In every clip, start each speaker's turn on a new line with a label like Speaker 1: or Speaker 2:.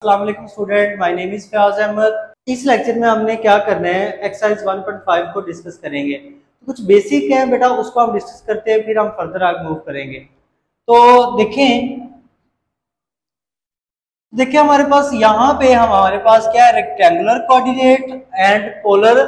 Speaker 1: अस्सलाम वालेकुम student, my name is Fayaz Ahmad. इस लेक्चर में हमने क्या करना है, एक्सरसाइज 1.5 को डिस्कस करेंगे। तो कुछ बेसिक है बेटा, उसको हम डिस्कस करते हैं, फिर हम फर्दर आगे मूव करेंगे। तो देखिए हमारे पास यहाँ पे हमारे पास क्या है, rectangular coordinate and polar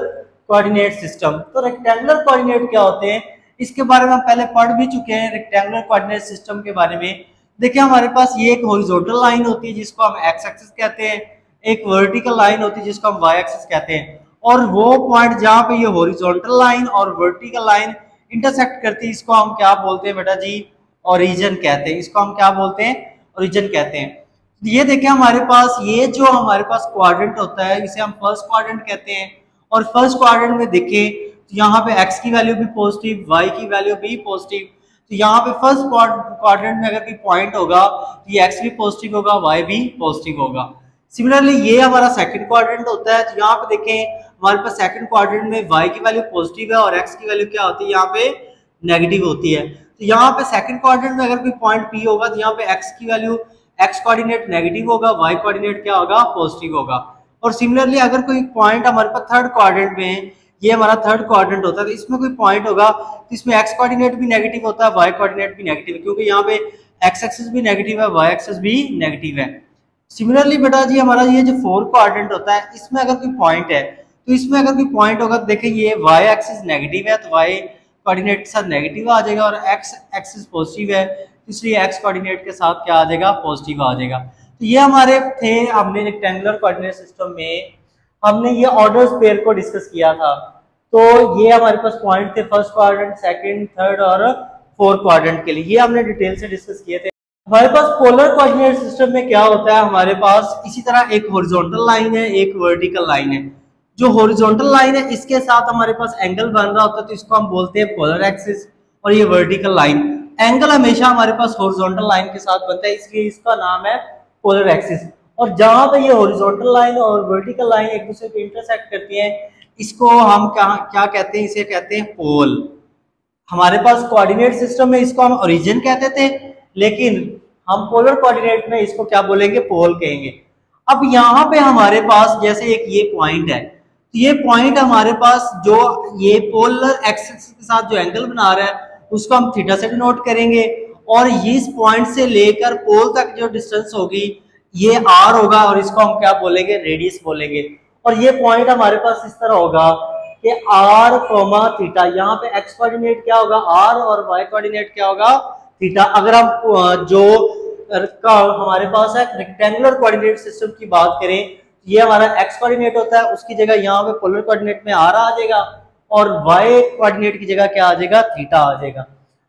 Speaker 1: coordinate system. तो रेक्टेंगुलर कोऑर्डिनेट क्या होते हैं, इसके बारे में हम पहले पढ़ भी चुके हैं रेक्टेंगुलर कोऑर्डिनेट सिस्टम के बारे में। देखिए हमारे पास ये एक हॉरिजॉन्टल लाइन होती है जिसको हम एक्स एक्सिस कहते हैं, एक वर्टिकल लाइन होती है जिसको हम वाई एक्सिस कहते हैं, और वो पॉइंट जहाँ पे ये हॉरिजॉन्टल लाइन और वर्टिकल लाइन इंटरसेक्ट करती है इसको हम क्या बोलते हैं बेटा जी, ओरिजिन कहते हैं। इसको हम क्या बोलते हैं, ओरिजिन कहते हैं। ये देखिए हमारे पास ये जो हमारे पास क्वाड्रेंट होता है इसे हम फर्स्ट क्वाड्रेंट कहते हैं। और फर्स्ट क्वाड्रेंट में देखिए तो यहाँ पे x की वैल्यू भी पॉजिटिव, y की वैल्यू भी पॉजिटिव। तो यहाँ पे फर्स्ट क्वाड्रेंट में अगर कोई पॉइंट होगा तो ये x भी पॉजिटिव होगा, y भी पॉजिटिव होगा। सिमिलरली ये हमारा सेकंड क्वाड्रेंट होता है। तो यहाँ पे देखें हमारे पास सेकंड क्वाड्रेंट में y की वैल्यू पॉजिटिव है और x की वैल्यू क्या होती है, यहाँ पे नेगेटिव होती है। तो यहाँ पे सेकंड क्वाड्रेंट में अगर कोई पॉइंट P होगा तो यहाँ पे x की वैल्यू x कोऑर्डिनेट नेगेटिव होगा, y कोऑर्डिनेट क्या होगा, पॉजिटिव होगा। और सिमिलरली अगर कोई पॉइंट हमारे पास थर्ड क्वाड्रेंट में है, ये हमारा थर्ड क्वाड्रेंट होता है, तो इसमें कोई पॉइंट होगा तो इसमें x कोऑर्डिनेट भी नेगेटिव होता है, y कोऑर्डिनेट भी नेगेटिव है, क्योंकि यहाँ पे x एक्सिस भी नेगेटिव है, y एक्सिस भी नेगेटिव है। सिमिलरली बेटा जी हमारा ये जो फोर्थ क्वाड्रेंट होता है इसमें अगर कोई पॉइंट है तो इसमें अगर कोई पॉइंट होगा तो देखिए ये y एक्सिस नेगेटिव है तो y कोऑर्डिनेट के साथ नेगेटिव आ जाएगा, और x एक्सिस पॉजिटिव है इसलिए x कोऑर्डिनेट के साथ क्या आ जाएगा, पॉजिटिव आ जाएगा। तो ये हमारे थे, हमने रेक्टेंगुलर कोऑर्डिनेट सिस्टम में हमने ये ऑर्डर्स पेयर को डिस्कस किया था। तो ये हमारे पास पॉइंट थे फर्स्ट क्वाड्रेंट, सेकंड, थर्ड और फोर्थ क्वाड्रेंट के लिए, ये हमने डिटेल से डिस्कस किए थे। हमारे पास पोलर कोऑर्डिनेट सिस्टम में क्या होता है, हमारे पास इसी तरह एक हॉरिजॉन्टल लाइन है, एक वर्टिकल लाइन है। जो हॉरिजॉन्टल लाइन है इसके साथ हमारे पास एंगल बन रहा होता है तो इसको हम बोलते हैं पोलर एक्सिस, और ये वर्टिकल लाइन, एंगल हमेशा हमारे पास हॉरिजॉन्टल लाइन के साथ बनता है इसलिए इसका नाम है पोलर एक्सिस। और जहां पे ये हॉरिजॉन्टल लाइन और वर्टिकल लाइन एक दूसरे को इंटरसेक्ट करती हैं इसको हम क्या कहते हैं, इसे कहते हैं पोल। हमारे पास कोऑर्डिनेट सिस्टम में इसको हम ओरिजिन कहते थे, लेकिन हम पोलर कोऑर्डिनेट में इसको क्या बोलेंगे, पोल कहेंगे। अब यहाँ पे हमारे पास जैसे एक ये पॉइंट है, तो ये पॉइंट हमारे पास जो ये पोलर एक्सिस के साथ जो एंगल बना रहा है उसको हम थीटा से डिनोट करेंगे, और इस पॉइंट से लेकर पोल तक जो डिस्टेंस होगी ये r होगा, और इसको हम क्या बोलेंगे, रेडियस बोलेंगे। और ये पॉइंट हमारे पास इस तरह होगा कि r कोमा थीटा, यहाँ पे x कोऑर्डिनेट क्या होगा r और y कोऑर्डिनेट क्या होगा थीटा। अगर हम जो हमारे पास है रेक्टेंगुलर कोऑर्डिनेट सिस्टम की बात करें, ये हमारा x कोऑर्डिनेट होता है, उसकी जगह यहाँ पे पोलर कोऑर्डिनेट में r आ जाएगा, और y कोऑर्डिनेट की जगह क्या आ जाएगा, थीटा आ जाएगा।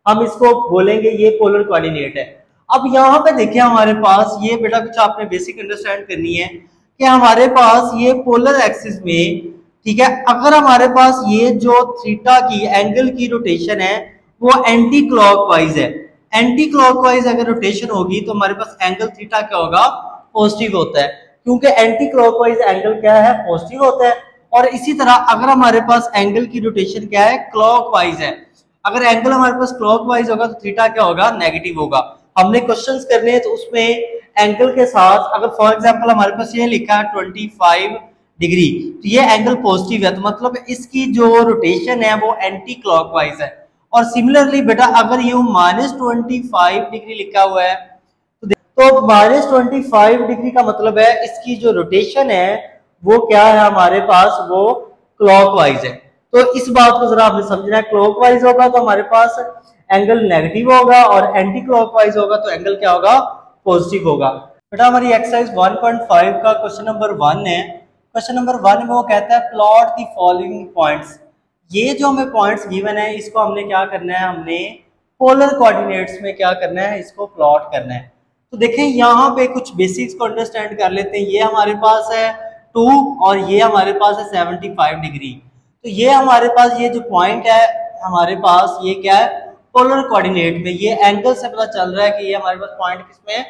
Speaker 1: हम इसको बोलेंगे ये पोलर कोऑर्डिनेट है। अब यहाँ पे देखिए हमारे पास ये बेटा कुछ आपने बेसिक अंडरस्टैंड करनी है कि हमारे पास ये पोलर एक्सिस में, ठीक है, अगर हमारे पास ये जो थीटा की एंगल की रोटेशन है वो एंटी क्लॉकवाइज है, एंटी क्लॉकवाइज अगर रोटेशन होगी तो हमारे पास एंगल थीटा क्या होगा, पॉजिटिव होता है, क्योंकि एंटी क्लॉकवाइज एंगल क्या है, पॉजिटिव होता है। और इसी तरह अगर हमारे पास एंगल की रोटेशन क्या है, क्लॉकवाइज है, अगर एंगल हमारे पास क्लॉकवाइज होगा तो थीटा क्या होगा, नेगेटिव होगा। हमने क्वेश्चंस करने हैं तो उसमें एंगल के साथ अगर फॉर एग्जांपल हमारे पास ये लिखा है 25 डिग्री, तो ये एंगल पॉजिटिव है, तो मतलब इसकी जो रोटेशन है वो एंटी क्लॉकवाइज है। और सिमिलरली बेटा अगर ये -25 डिग्री लिखा हुआ है तो -25 डिग्री का मतलब है इसकी जो रोटेशन है वो क्या है हमारे पास, वो क्लॉकवाइज है। तो इस बात को जरा आपने समझना है, क्लॉकवाइज होगा तो हमारे पास एंगल नेगेटिव होगा, और एंटी क्लॉकवाइज होगा तो एंगल क्या होगा, पॉजिटिव होगा। बेटा हमारी एक्सरसाइज 1.5 का क्वेश्चन नंबर 1 है। क्वेश्चन नंबर 1 में वो कहता है प्लॉट द फॉलोइंग पॉइंट्स। ये जो हमें पॉइंट्स गिवन है इसको हमने क्या करना है, हमने पोलर कोऑर्डिनेट्स में क्या करना है, इसको प्लॉट करना है। तो देखें यहाँ पे कुछ बेसिक्स को अंडरस्टैंड कर लेते हैं। ये हमारे पास है 2 और ये हमारे पास है 75 डिग्री। तो ये हमारे पास ये जो पॉइंट है हमारे पास ये क्या है, पोलर कोऑर्डिनेट में। ये एंगल से पता चल रहा है कि ये हमारे पास पॉइंट किसमें है,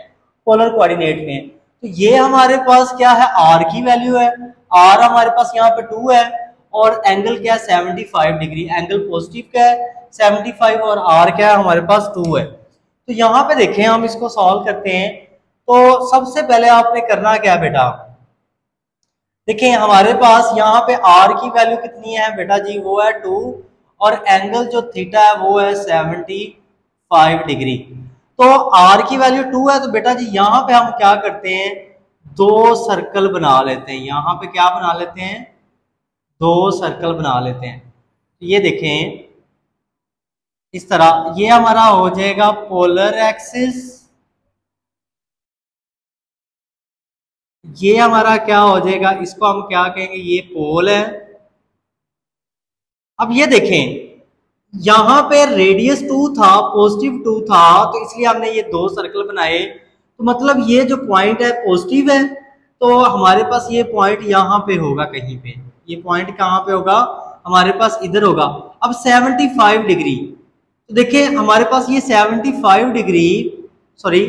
Speaker 1: पोलर कोऑर्डिनेट में। तो ये हमारे पास क्या है, r की वैल्यू है, r हमारे पास यहाँ पे 2 है, और एंगल क्या है 75 डिग्री, एंगल पॉजिटिव क्या है 75, और r क्या है हमारे पास 2 है। तो यहाँ पे देखें हम इसको सॉल्व करते हैं तो सबसे पहले आपने करना क्या है बेटा, देखिए हमारे पास यहाँ पे आर की वैल्यू कितनी है बेटा जी, वो है 2 और एंगल जो थीटा है वो है 75 डिग्री। तो आर की वैल्यू 2 है तो बेटा जी यहाँ पे हम क्या करते हैं, दो सर्कल बना लेते हैं। यहाँ पे क्या बना लेते हैं, दो सर्कल बना लेते हैं। ये देखें इस तरह, ये हमारा हो जाएगा पोलर एक्सिस, ये हमारा क्या हो जाएगा, इसको हम क्या कहेंगे, ये पोल है। अब ये देखें यहां पे रेडियस 2 था, पॉजिटिव 2 था, तो इसलिए हमने ये दो सर्कल बनाए। तो मतलब ये जो पॉइंट है पॉजिटिव है, तो हमारे पास ये पॉइंट यहाँ पे होगा कहीं पे, ये पॉइंट कहाँ पे होगा, हमारे पास इधर होगा। अब 75 डिग्री, तो देखिए हमारे पास ये 75 डिग्री, सॉरी,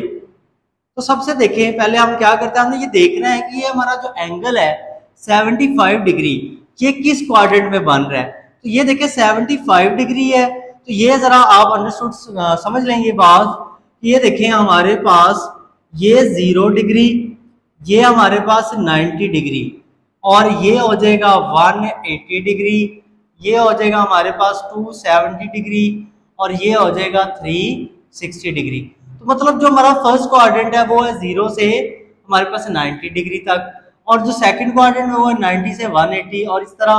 Speaker 1: तो सबसे देखें पहले हम क्या करते हैं, हमने ये देखना है कि ये हमारा जो एंगल है 75 डिग्री ये किस क्वाड्रेंट में बन रहा है। तो ये देखें 75 डिग्री है, तो ये जरा आप अंडरस्टूड समझ लेंगे बात। ये देखें हमारे पास ये 0 डिग्री, ये हमारे पास 90 डिग्री, और ये हो जाएगा 180 डिग्री, ये हो जाएगा हमारे पास 270 डिग्री, और ये हो जाएगा 360 डिग्री। तो मतलब जो हमारा फर्स्ट क्वाड्रेंट है वो है 0 से हमारे पास 90 डिग्री तक, और जो सेकंड क्वाड्रेंट है वो है 90 से 180, और इस तरह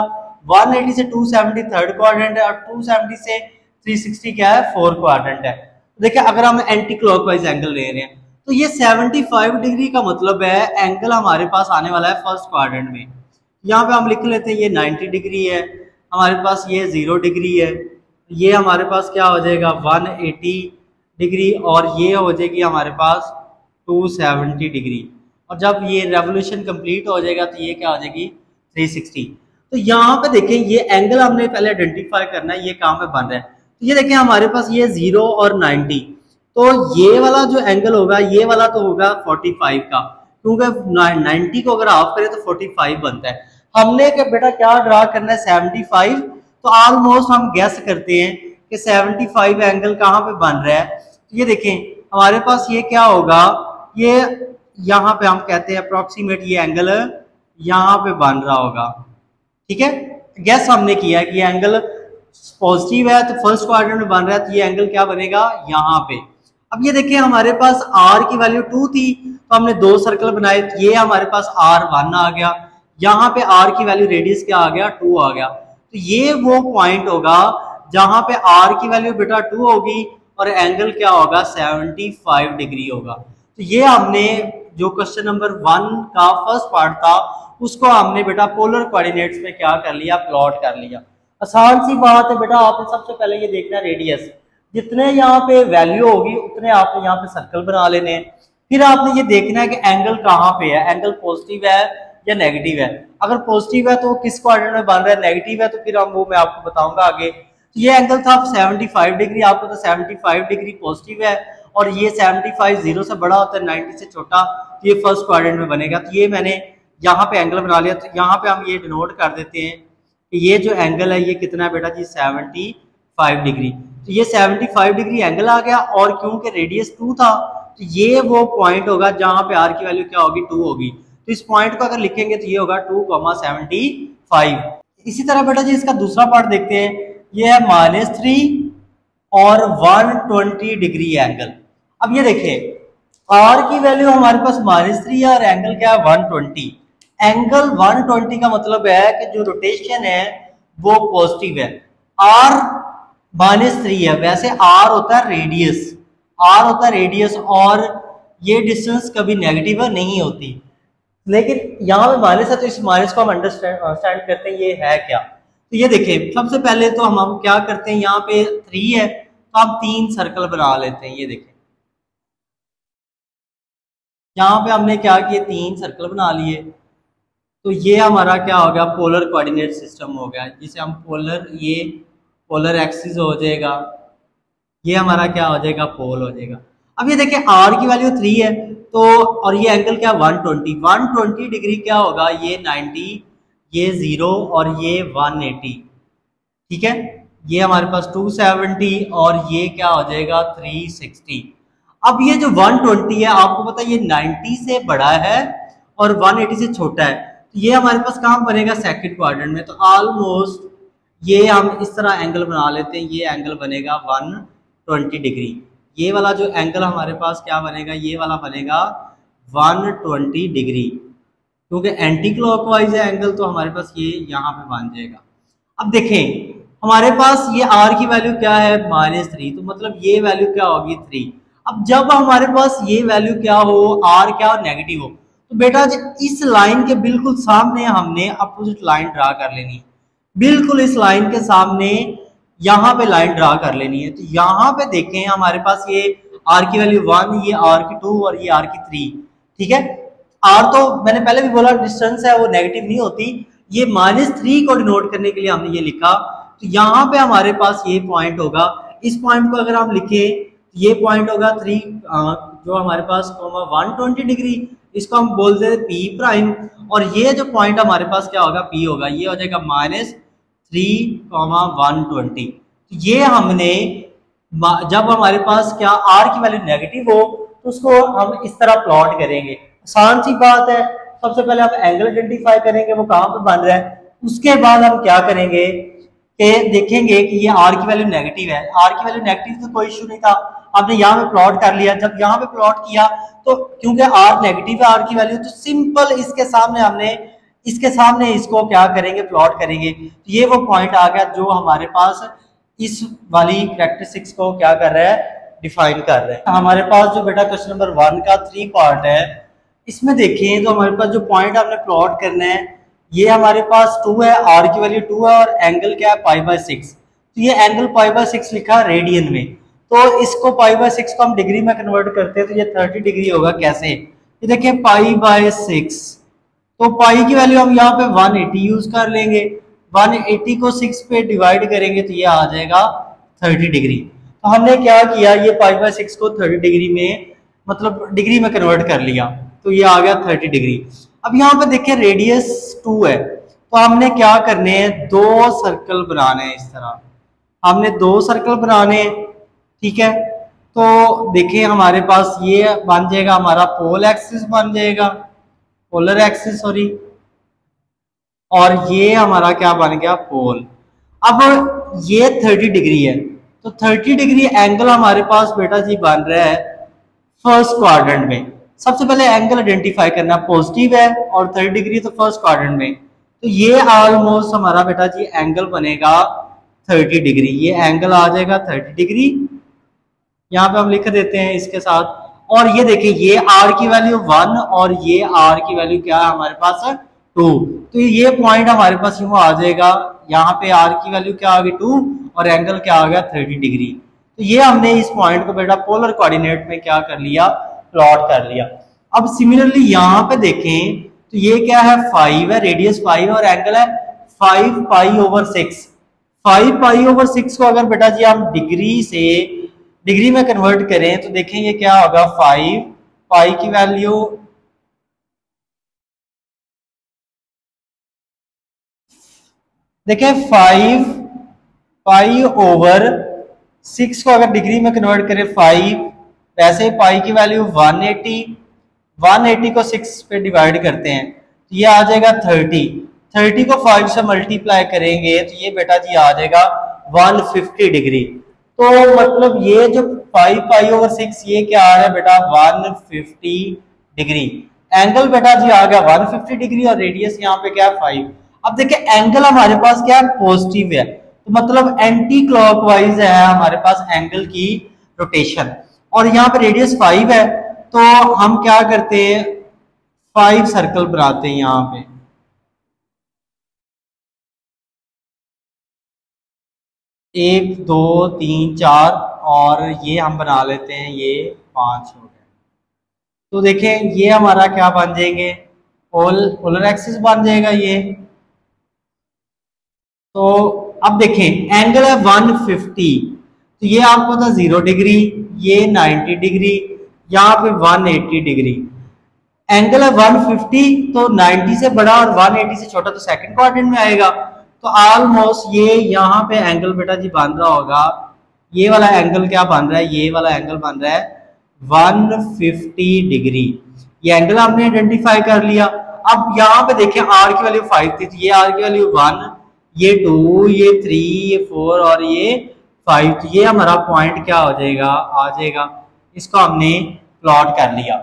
Speaker 1: 180 से 270 थर्ड क्वाड्रेंट है, और 270 से 360 क्या है, फोर्थ क्वाड्रेंट है। देखिए अगर हम एंटी क्लॉकवाइज एंगल ले रहे हैं तो ये 75 डिग्री का मतलब है एंगल हमारे पास आने वाला है फर्स्ट क्वाड्रेंट में। यहाँ पे हम लिख लेते हैं ये 90 डिग्री है, हमारे पास ये 0 डिग्री है, ये हमारे पास क्या हो जाएगा 180 डिग्री, और ये हो जाएगी हमारे पास 270 डिग्री, और जब ये रेवोल्यूशन कंप्लीट हो जाएगा तो ये क्या हो जाएगी 360। तो यहाँ पे देखें ये एंगल हमने पहले आइडेंटिफाई करना है, ये कहाँ पे बन रहा है। तो ये देखें हमारे पास ये 0 और 90, तो ये वाला जो एंगल होगा ये वाला तो होगा 45 का, क्योंकि 90 को अगर हाफ करें तो 45 बनता है। हमने क्या बेटा क्या ड्रा करना है 75, तो ऑलमोस्ट हम गेस करते हैं कि 75 एंगल कहाँ पे बन रहा है। तो ये देखें हमारे पास ये क्या होगा, ये यहाँ पे हम कहते हैं अप्रोक्सीमेट ये एंगल यहाँ पे बन रहा होगा, ठीक है। गैस हमने किया है कि ये एंगल पॉजिटिव है तो फर्स्ट क्वाड्रेंट में बन रहा है, तो ये एंगल क्या बनेगा यहाँ पे। अब ये देखिए हमारे पास r की वैल्यू 2 थी, तो हमने दो सर्कल बनाए, तो ये हमारे पास r1 आ गया, यहाँ पे r की वैल्यू रेडियस क्या आ गया 2 आ गया। तो ये वो पॉइंट होगा जहां पे r की वैल्यू बेटा 2 होगी और एंगल क्या होगा 75 डिग्री होगा। तो ये हमने जो क्वेश्चन नंबर 1 का फर्स्ट पार्ट था उसको हमने बेटा पोलर कोऑर्डिनेट्स में क्या कर लिया, प्लॉट कर लिया। आसान सी बात है बेटा, आपने सबसे पहले ये देखना रेडियस, जितने यहाँ पे वैल्यू होगी उतने आपने यहाँ पे सर्कल बना लेने हैं। फिर आपने ये देखना है कि एंगल कहाँ पे है, एंगल पॉजिटिव है या नेगेटिव है। अगर पॉजिटिव है तो किस क्वाड्रेंट में बन रहा है, नेगेटिव है तो फिर हम वो मैं आपको बताऊंगा आगे। तो ये एंगल था 75 डिग्री, आपको तो 75 डिग्री पॉजिटिव है, और ये 75 0 से बड़ा होता है 90 से छोटा, तो ये फर्स्ट क्वाड्रेंट में बनेगा। तो ये मैंने यहाँ पे एंगल बना लिया, तो यहाँ पे हम ये डिनोट कर देते हैं कि ये जो एंगल है ये कितना है बेटा जी 75 डिग्री। तो ये 75 डिग्री एंगल आ गया, और क्योंकि रेडियस 2 था तो ये वो पॉइंट होगा जहां पे r की वैल्यू क्या होगी 2 होगी। तो इस पॉइंट को अगर लिखेंगे तो ये होगा 2,75। इसी तरह बेटा जी इसका दूसरा पार्ट देखते हैं, ये है -3 और 120 डिग्री एंगल। अब ये देखिए r की वैल्यू हमारे पास -3 है और एंगल क्या है 120। एंगल 120 का मतलब है कि जो रोटेशन है वो पॉजिटिव है, r -3 है। वैसे r होता है रेडियस, r होता है रेडियस, और ये डिस्टेंस कभी नेगेटिव नहीं होती, लेकिन यहाँ पे माइनस है तो इस माइनस को हम अंडरस्टैंड करते हैं ये है क्या। तो ये देखिए सबसे पहले तो हम क्या करते हैं, यहाँ पे 3 है तो हम 3 सर्कल बना लेते हैं। ये देखिए यहाँ पे हमने क्या किए 3 सर्कल बना लिए, तो ये हमारा क्या हो गया पोलर कोऑर्डिनेट सिस्टम हो गया, जिसे हम पोलर, ये पोलर एक्सिस हो जाएगा, ये हमारा क्या हो जाएगा पोल हो जाएगा। अब ये देखिए r की वैल्यू 3 है तो, और ये एंगल क्या 120 डिग्री क्या होगा, ये 90, ये 0 और ये 180, ठीक है। ये हमारे पास 270 और ये क्या हो जाएगा 360। अब ये जो 120 है, आपको पता है ये 90 से बड़ा है और 180 से छोटा है, तो ये हमारे पास कहाँ बनेगा, सेकंड क्वाड्रेंट में। तो ऑलमोस्ट ये हम इस तरह एंगल बना लेते हैं, ये एंगल बनेगा 120 डिग्री। ये वाला जो एंगल हमारे पास क्या बनेगा, ये वाला बनेगा 120 डिग्री, क्योंकि एंटी क्लॉकवाइज है एंगल, तो हमारे पास ये यहाँ पे बन जाएगा। अब देखें हमारे पास ये आर की वैल्यू क्या है, -3, तो मतलब ये वैल्यू क्या होगी 3। अब जब हमारे पास ये वैल्यू क्या हो, आर क्या हो, नेगेटिव हो, तो बेटा इस लाइन के बिल्कुल सामने हमने अपोजिट लाइन ड्रा कर लेनी है, बिल्कुल इस लाइन के सामने यहाँ पे लाइन ड्रा कर लेनी है। तो यहाँ पे देखें हमारे पास ये आर की वैल्यू 1, ये आर की 2 और ये आर की 3, ठीक है। आर तो मैंने पहले भी बोला डिस्टेंस है वो नेगेटिव नहीं होती, ये -3 को डिनोट करने के लिए हमने ये लिखा। तो यहाँ पे हमारे पास ये पॉइंट होगा, इस पॉइंट को अगर हम लिखे ये पॉइंट होगा 3 जो हमारे पास 120 डिग्री, इसको हम बोलते हैं पी प्राइम, और ये जो पॉइंट हमारे पास क्या होगा, पी होगा, ये हो जाएगा -3, 120। तो ये हमने जब हमारे पास क्या आर की वैल्यू नेगेटिव हो तो उसको हम इस तरह प्लॉट करेंगे। आसान सी बात है, सबसे पहले हम एंगल आइडेंटिफाई करेंगे वो कहाँ पे बन रहा है, उसके बाद हम क्या करेंगे कि देखेंगे कि ये आर की वैल्यू नेगेटिव है। आर की वैल्यू नेगेटिव तो कोई इशू नहीं था, आपने यहाँ पे प्लॉट कर लिया। जब यहाँ पे प्लॉट किया तो क्योंकि आर नेगेटिव है आर की वैल्यू, तो सिंपल इसके सामने इसको क्या करेंगे, प्लॉट करेंगे। तो ये वो पॉइंट आ गया जो हमारे पास इस वाली कैरेक्टरिस्टिक्स को क्या कर रहा है, डिफाइन कर रहा है। हमारे पास जो बेटा क्वेश्चन नंबर 1 का 3 पार्ट है, इसमें देखें तो हमारे पास जो पॉइंट आपने प्लॉट करना है, ये हमारे पास 2 है, आर की वैल्यू 2 है और एंगल क्या है π/6। तो ये एंगल π/6 लिखा रेडियन में, तो इसको π/6 को हम डिग्री में कन्वर्ट करते हैं तो ये 30 डिग्री होगा। कैसे, ये देखिए π/6, तो पाई की वैल्यू हम यहाँ पे 180 यूज कर लेंगे, 180 को 6 पे डिवाइड करेंगे तो ये आ जाएगा 30 डिग्री। तो हमने क्या किया, ये π/6 को 30 डिग्री में मतलब डिग्री में कन्वर्ट कर लिया, तो ये आ गया 30 डिग्री। अब यहाँ पे देखिए रेडियस 2 है, तो हमने क्या करने हैं, 2 सर्कल बनाने हैं। इस तरह हमने 2 सर्कल बनाने हैं, ठीक है। तो देखिए हमारे पास ये बन जाएगा, हमारा पोल एक्सिस बन जाएगा, पोलर एक्सिस सॉरी, और ये हमारा क्या बन गया, पोल। अब ये 30 डिग्री है, तो 30 डिग्री एंगल हमारे पास बेटा जी बन रहा है फर्स्ट क्वाड्रेंट में। सबसे पहले एंगल आइडेंटिफाई करना, पॉजिटिव है और 30 डिग्री तो फर्स्ट क्वाड्रेंट में, तो ये ऑलमोस्ट हमारा बेटा जी एंगल बनेगा 30 डिग्री। ये एंगल आ जाएगा 30 डिग्री, यहाँ पे हम लिख देते हैं इसके साथ। और ये देखिए ये आर की वैल्यू 1 और ये आर की वैल्यू क्या है हमारे पास 2, तो ये पॉइंट हमारे पास यूं आ जाएगा, यहाँ पे आर की वैल्यू क्या आ गई 2 और एंगल क्या आ गया 30 डिग्री। तो ये हमने इस पॉइंट को बेटा पोलर कोऑर्डिनेट में क्या कर लिया, प्लॉट कर लिया। अब सिमिलरली यहाँ पे देखें तो ये क्या है, 5 है, रेडियस 5 है और एंगल है 5π/6। 5π/6 को अगर बेटा जी हम डिग्री से डिग्री में कन्वर्ट करें तो देखें ये क्या होगा, 5 पाई की वैल्यू देखें 5π/6 को अगर डिग्री में कन्वर्ट करें 5, वैसे पाई की वैल्यू 180 को 6 पे डिवाइड करते हैं तो ये आ जाएगा 30 को 5 से मल्टीप्लाई करेंगे तो ये बेटा जी आ जाएगा 150 डिग्री। तो मतलब ये जो 5π/6 ये क्या आ रहा है बेटा, 150 डिग्री। एंगल बेटा जी आ गया 150 डिग्री और रेडियस यहाँ पे क्या है 5। अब देखिए एंगल हमारे पास क्या है, पॉजिटिव है, तो मतलब एंटी क्लॉकवाइज है हमारे पास एंगल की रोटेशन, और यहाँ पे रेडियस 5 है, तो हम क्या करते हैं 5 सर्कल बनाते हैं यहाँ पे। एक 2 3 4 और ये हम बना लेते हैं, ये 5 हो गए। तो देखें ये हमारा क्या बन जाएंगे, पोलर एक्सिस बन जाएगा ये। तो अब देखें एंगल है 150, तो ये आपको था 0 डिग्री, ये 90 डिग्री, यहाँ पे 180 डिग्री। एंगल है 150, तो 90 से बड़ा और 180 से छोटा तो सेकंड क्वाड्रेंट में आएगा। तो ऑलमोस्ट ये यहाँ पे एंगल बेटा जी बन रहा होगा, ये वाला एंगल क्या बन रहा है, ये वाला एंगल बन रहा है 150 डिग्री। ये एंगल हमने आइडेंटिफाई कर लिया। अब यहाँ पे देखें आर की वैल्यू 5 थी, तो ये आर की वैल्यू 1, ये 2, ये 3, ये 4 और ये 5, तो ये हमारा पॉइंट क्या हो जाएगा, आ जाएगा। इसको हमने प्लॉट कर लिया।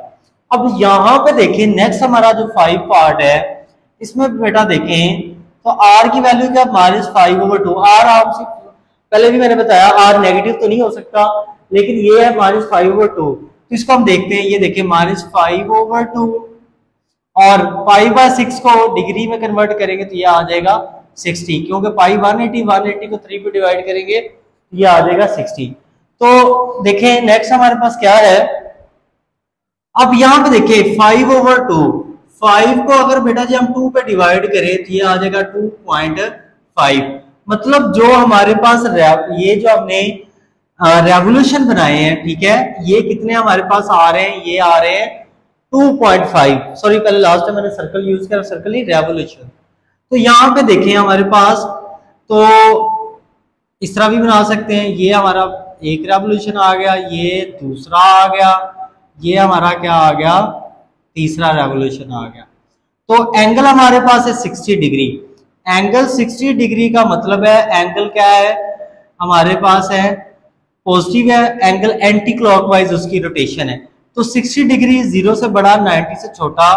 Speaker 1: अब यहाँ पे देखें नेक्स्ट हमारा जो 5 पार्ट है, इसमें बेटा देखें तो आर की वैल्यू क्या, -5/2। आर आपसे पहले भी मैंने बताया आर नेगेटिव तो नहीं हो सकता, लेकिन ये है -5/2। तो इसको हम देखते हैं, ये देखिए -5/2 और π/6 को डिग्री में कन्वर्ट करेंगे तो ये आ जाएगा 60, क्योंकि पाई 180 को 3 पे डिवाइड करेंगे तो ये आ जाएगा 60। तो देखें नेक्स्ट हमारे पास क्या है, अब यहाँ पे देखिए 5/2, 5 को अगर बेटा जी हम 2 पे डिवाइड करें तो ये आ जाएगा 2.5। मतलब जो हमारे पास ये जो हमने रेवोल्यूशन बनाए हैं, ठीक है, ये कितने हमारे पास आ रहे हैं, ये आ रहे हैं 2.5। सॉरी पहले लास्ट टाइम मैंने सर्कल यूज किया, सर्कल ही रेवोल्यूशन। तो यहाँ पे देखें हमारे पास, तो इस तरह भी बना सकते हैं, ये हमारा एक रेवोल्यूशन आ गया, ये दूसरा आ गया, ये हमारा क्या आ गया, तीसरा रेवोल्यूशन आ गया। तो एंगल हमारे पास है 60 डिग्री। एंगल 60 डिग्री का मतलब है एंगल क्या है हमारे पास है, पॉजिटिव है, एंगल एंटी क्लॉकवाइज उसकी रोटेशन है। तो 60 डिग्री 0 से बड़ा 90 से छोटा,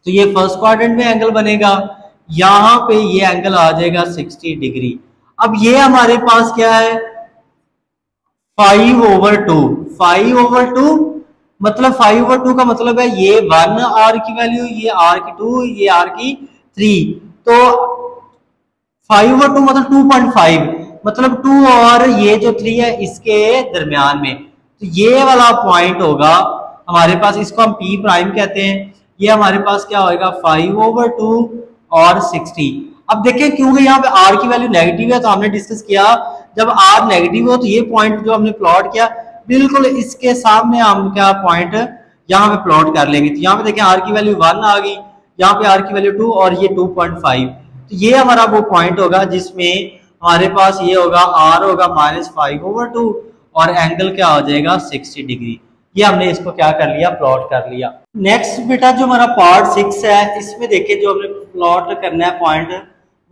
Speaker 1: तो ये फर्स्ट क्वाड्रेंट में एंगल बनेगा। यहाँ पे ये एंगल आ जाएगा 60 डिग्री। अब ये हमारे पास क्या है 5/2। 5/2 मतलब 5/2 का मतलब है ये 1 आर की वैल्यू, ये आर की 2, ये आर की 3। तो 5/2 मतलब 2.5, मतलब 2 और ये जो 3 है इसके दरमियान में। तो ये वाला पॉइंट होगा हमारे पास, इसको हम पी प्राइम कहते हैं। ये हमारे पास क्या होगा 5/2 और 60। अब देखें क्योंकि यहाँ पे आर की वैल्यू नेगेटिव है, तो हमने डिस्कस किया जब आर नेगेटिव हो तो ये पॉइंट जो हमने प्लॉट किया बिल्कुल इसके सामने हम क्या पॉइंट यहाँ पे प्लॉट कर लेंगे। तो यहाँ पे देखें आर की वैल्यू 1 आ गई, यहाँ पे आर की वैल्यू 2 और ये 2.5। तो ये हमारा वो पॉइंट होगा जिसमें हमारे पास ये होगा आर होगा -5/2 और एंगल क्या हो जाएगा 60 डिग्री। ये हमने इसको क्या कर लिया, प्लॉट कर लिया। नेक्स्ट बेटा जो हमारा पार्ट 6 है, इसमें देखिए जो हमने प्लॉट करना है पॉइंट,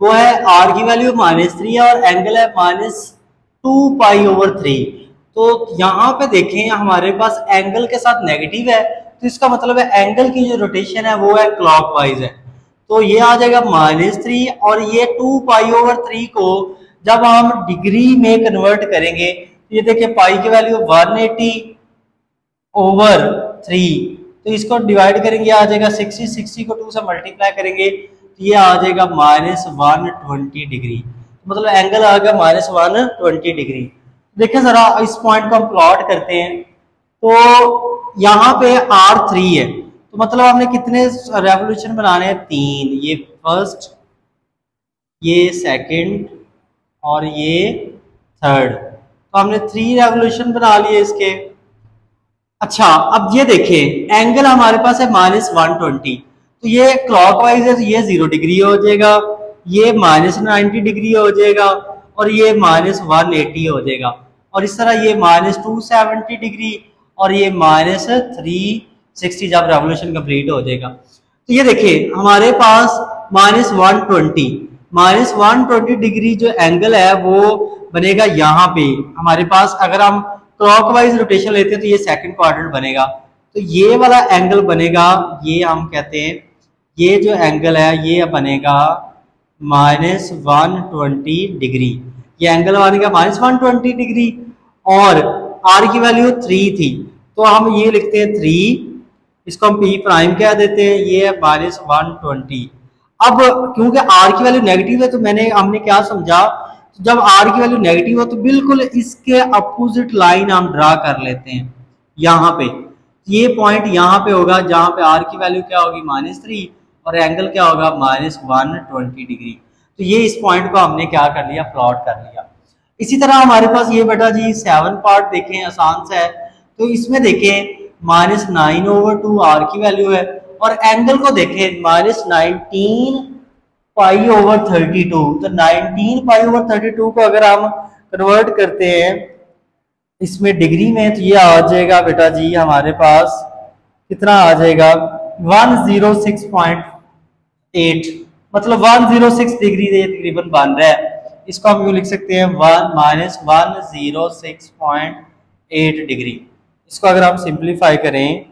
Speaker 1: वो है आर की वैल्यू -3 और एंगल है -2π/3। तो यहाँ पे देखें हमारे पास एंगल के साथ नेगेटिव है, तो इसका मतलब है एंगल की जो रोटेशन है वो है क्लॉकवाइज है। तो ये आ जाएगा -3 और ये 2π/3 को जब हम डिग्री में कन्वर्ट करेंगे, ये देखिए पाई की वैल्यू 180/3, तो इसको डिवाइड करेंगे आ जाएगा 60, 60 को 2 से मल्टीप्लाई करेंगे तो ये आ जाएगा -120 डिग्री। मतलब एंगल आ गया -120 डिग्री। देखिए जरा इस पॉइंट को हम प्लॉट करते हैं, तो यहाँ पे R3 है, तो मतलब हमने कितने रेवोल्यूशन बनाने हैं, 3। ये फर्स्ट, ये सेकंड और ये थर्ड, तो हमने 3 रेवोल्यूशन बना लिए इसके। अच्छा अब ये देखिए एंगल हमारे पास है -120, तो ये क्लॉकवाइज है तो ये 0 डिग्री हो जाएगा, ये -90 डिग्री हो जाएगा और ये -180 हो जाएगा, और इस तरह ये -270 डिग्री और ये -360 जब रेवोल्यूशन कंप्लीट हो जाएगा। तो ये देखिए हमारे पास -120 डिग्री जो एंगल है वो बनेगा यहाँ पे हमारे पास। अगर हम क्लॉकवाइज रोटेशन लेते हैं तो ये सेकंड क्वाड्रेंट बनेगा, तो ये वाला एंगल बनेगा, ये हम कहते हैं ये जो एंगल है ये बनेगा -120 डिग्री। ये एंगल बनेगा -120 डिग्री और आर की वैल्यू 3 थी, तो हम ये लिखते हैं 3, इसको हम पी प्राइम कह देते हैं, ये है -120। अब क्योंकि आर की वैल्यू नेगेटिव है तो हमने क्या समझा, जब आर की वैल्यू नेगेटिव हो तो बिल्कुल इसके अपोजिट लाइन हम ड्रा कर लेते हैं यहाँ पे। ये पॉइंट यहाँ पे होगा जहाँ पे आर की वैल्यू क्या होगी -3 और एंगल क्या होगा -120 डिग्री। तो ये इस पॉइंट को हमने क्या कर लिया, प्लॉट कर लिया। इसी तरह हमारे पास ये बेटा जी 7 पार्ट देखें, आसान सा है। तो इसमें देखें -9/2 आर की वैल्यू है और एंगल को देखें -19π/32। तो 19π/32 को अगर हम कन्वर्ट करते हैं इसमें डिग्री में तो ये आ जाएगा बेटा जी हमारे पास कितना आ जाएगा 106.8, मतलब 106 डिग्री ये तकरीबन बन रहा है। इसको हम यूँ लिख सकते हैं 106.8 डिग्री। इसको अगर हम सिंप्लीफाई करें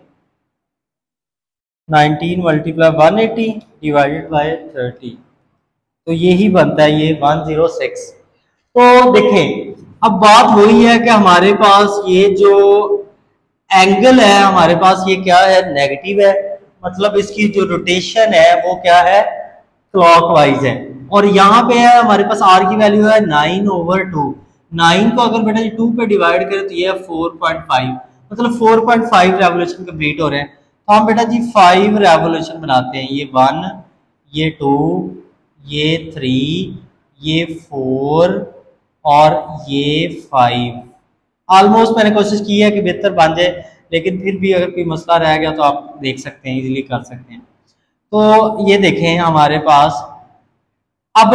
Speaker 1: 19 मल्टीप्लाई 180 डिवाइडेड बाय 30, तो यही बनता है ये 106। तो देखें अब बात वही है कि हमारे पास ये जो एंगल है हमारे पास ये क्या है, नेगेटिव है, मतलब इसकी जो रोटेशन है वो क्या है, क्लॉकवाइज है। और यहाँ पे है हमारे पास आर की वैल्यू है 9/2। 9 को अगर बेटा 2 पे डिवाइड करें तो ये है 4.5, मतलब 4.5 रेवोल्यूशन कंप्लीट हो रहे हैं। तो हम बेटा जी 5 रेवोल्यूशन बनाते हैं, ये 1, ये 2, ये 3, ये 4 और ये 5। ऑलमोस्ट मैंने कोशिश की है कि बेहतर बन जाए, लेकिन फिर भी अगर कोई मसला रह गया तो आप देख सकते हैं, इजीली कर सकते हैं। तो ये देखें हमारे पास अब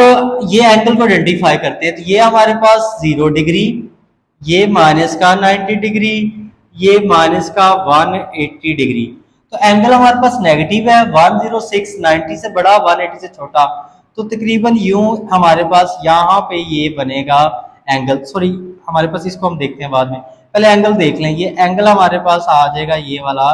Speaker 1: ये एंगल को आइडेंटिफाई करते हैं, तो ये हमारे पास 0 डिग्री, ये माइनस का 90 डिग्री, ये माइनस का 180 डिग्री। तो एंगल हमारे पास नेगेटिव है, 106 90 से बड़ा, 180 से छोटा, तो तकरीबन यूं हमारे पास यहाँ पे ये बनेगा एंगल, सॉरी हमारे पास इसको हम देखते हैं बाद में, पहले एंगल देख लें। ये एंगल हमारे पास आ जाएगा ये वाला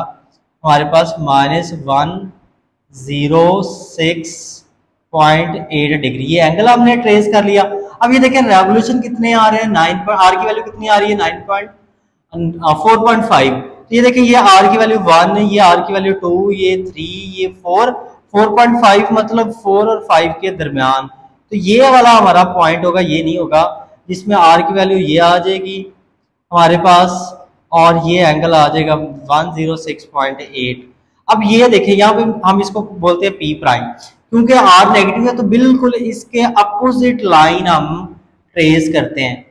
Speaker 1: हमारे पास -106.8 डिग्री, ये एंगल हमने ट्रेस कर लिया। अब ये देखें रेवोल्यूशन कितने आ रहे हैं, 9 पर आर की वैल्यू कितनी आ रही है 4.5। तो ये देखें ये आर की वैल्यू 1, ये आर की वैल्यू 2, ये 3, ये 4, 4.5 मतलब 4 और 5 के दरमियान। तो ये वाला हमारा पॉइंट होगा, ये नहीं होगा, जिसमें आर की वैल्यू ये आ जाएगी हमारे पास और ये एंगल आ जाएगा 106.8। अब ये देखें यहाँ पे हम इसको बोलते हैं पी प्राइम, क्योंकि आर नेगेटिव है तो बिल्कुल इसके अपोजिट लाइन हम ट्रेस करते हैं।